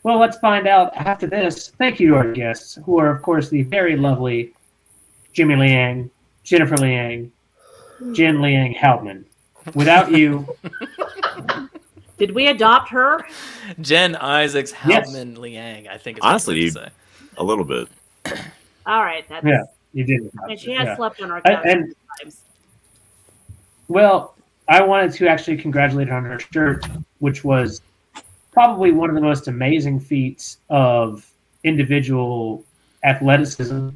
Well, let's find out after this. Thank you to our guests, who are, of course, the very lovely Jimmy Liang, Jennifer Liang, Jen Liang Halbman. Without you... Did we adopt her? Jen Isaacs Halbman Liang, I think. Honestly, a little bit. All right. That's, yeah, you did. And she has slept on our couch times. Well, I wanted to actually congratulate her on her shirt, which was probably one of the most amazing feats of individual athleticism.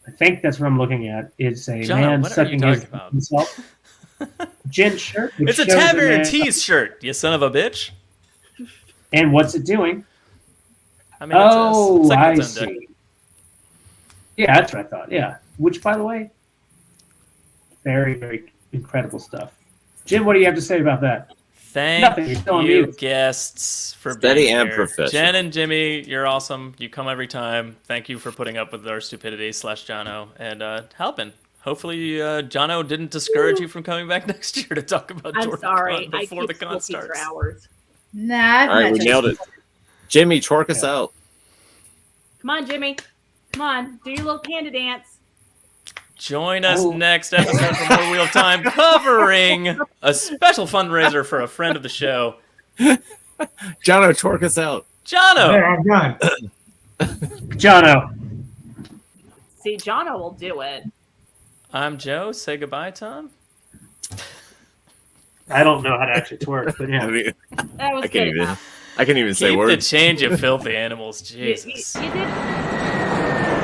I think that's what I'm looking at. It's a Jono, man sucking himself. Jen's shirt. It's a Tavern Tees shirt, you son of a bitch. And what's it doing? I mean, I see. Yeah, that's what I thought. Yeah. Which, by the way, very, very incredible stuff. Jim, what do you have to say about that? Thank you, guests, for being Steady here. and professional. Jen and Jimmy, you're awesome. You come every time. Thank you for putting up with our stupidity / Jono. And Halbman, hopefully Jono didn't discourage you from coming back next year to talk about JordanCon before the con starts. Nah. All right, we nailed it. Jimmy, twerk us out. Come on, Jimmy. Come on. Do your little panda dance. Join us next episode from More Wheel of Time, covering a special fundraiser for a friend of the show. Jono, twerk us out. Jono! There, I'm done. Jono. See, Jono will do it. I'm Joe. Say goodbye, Tom. I don't know how to actually twerk, but yeah. That was good enough. I can't even say Keep words. the change, you filthy animals. Jesus. You did.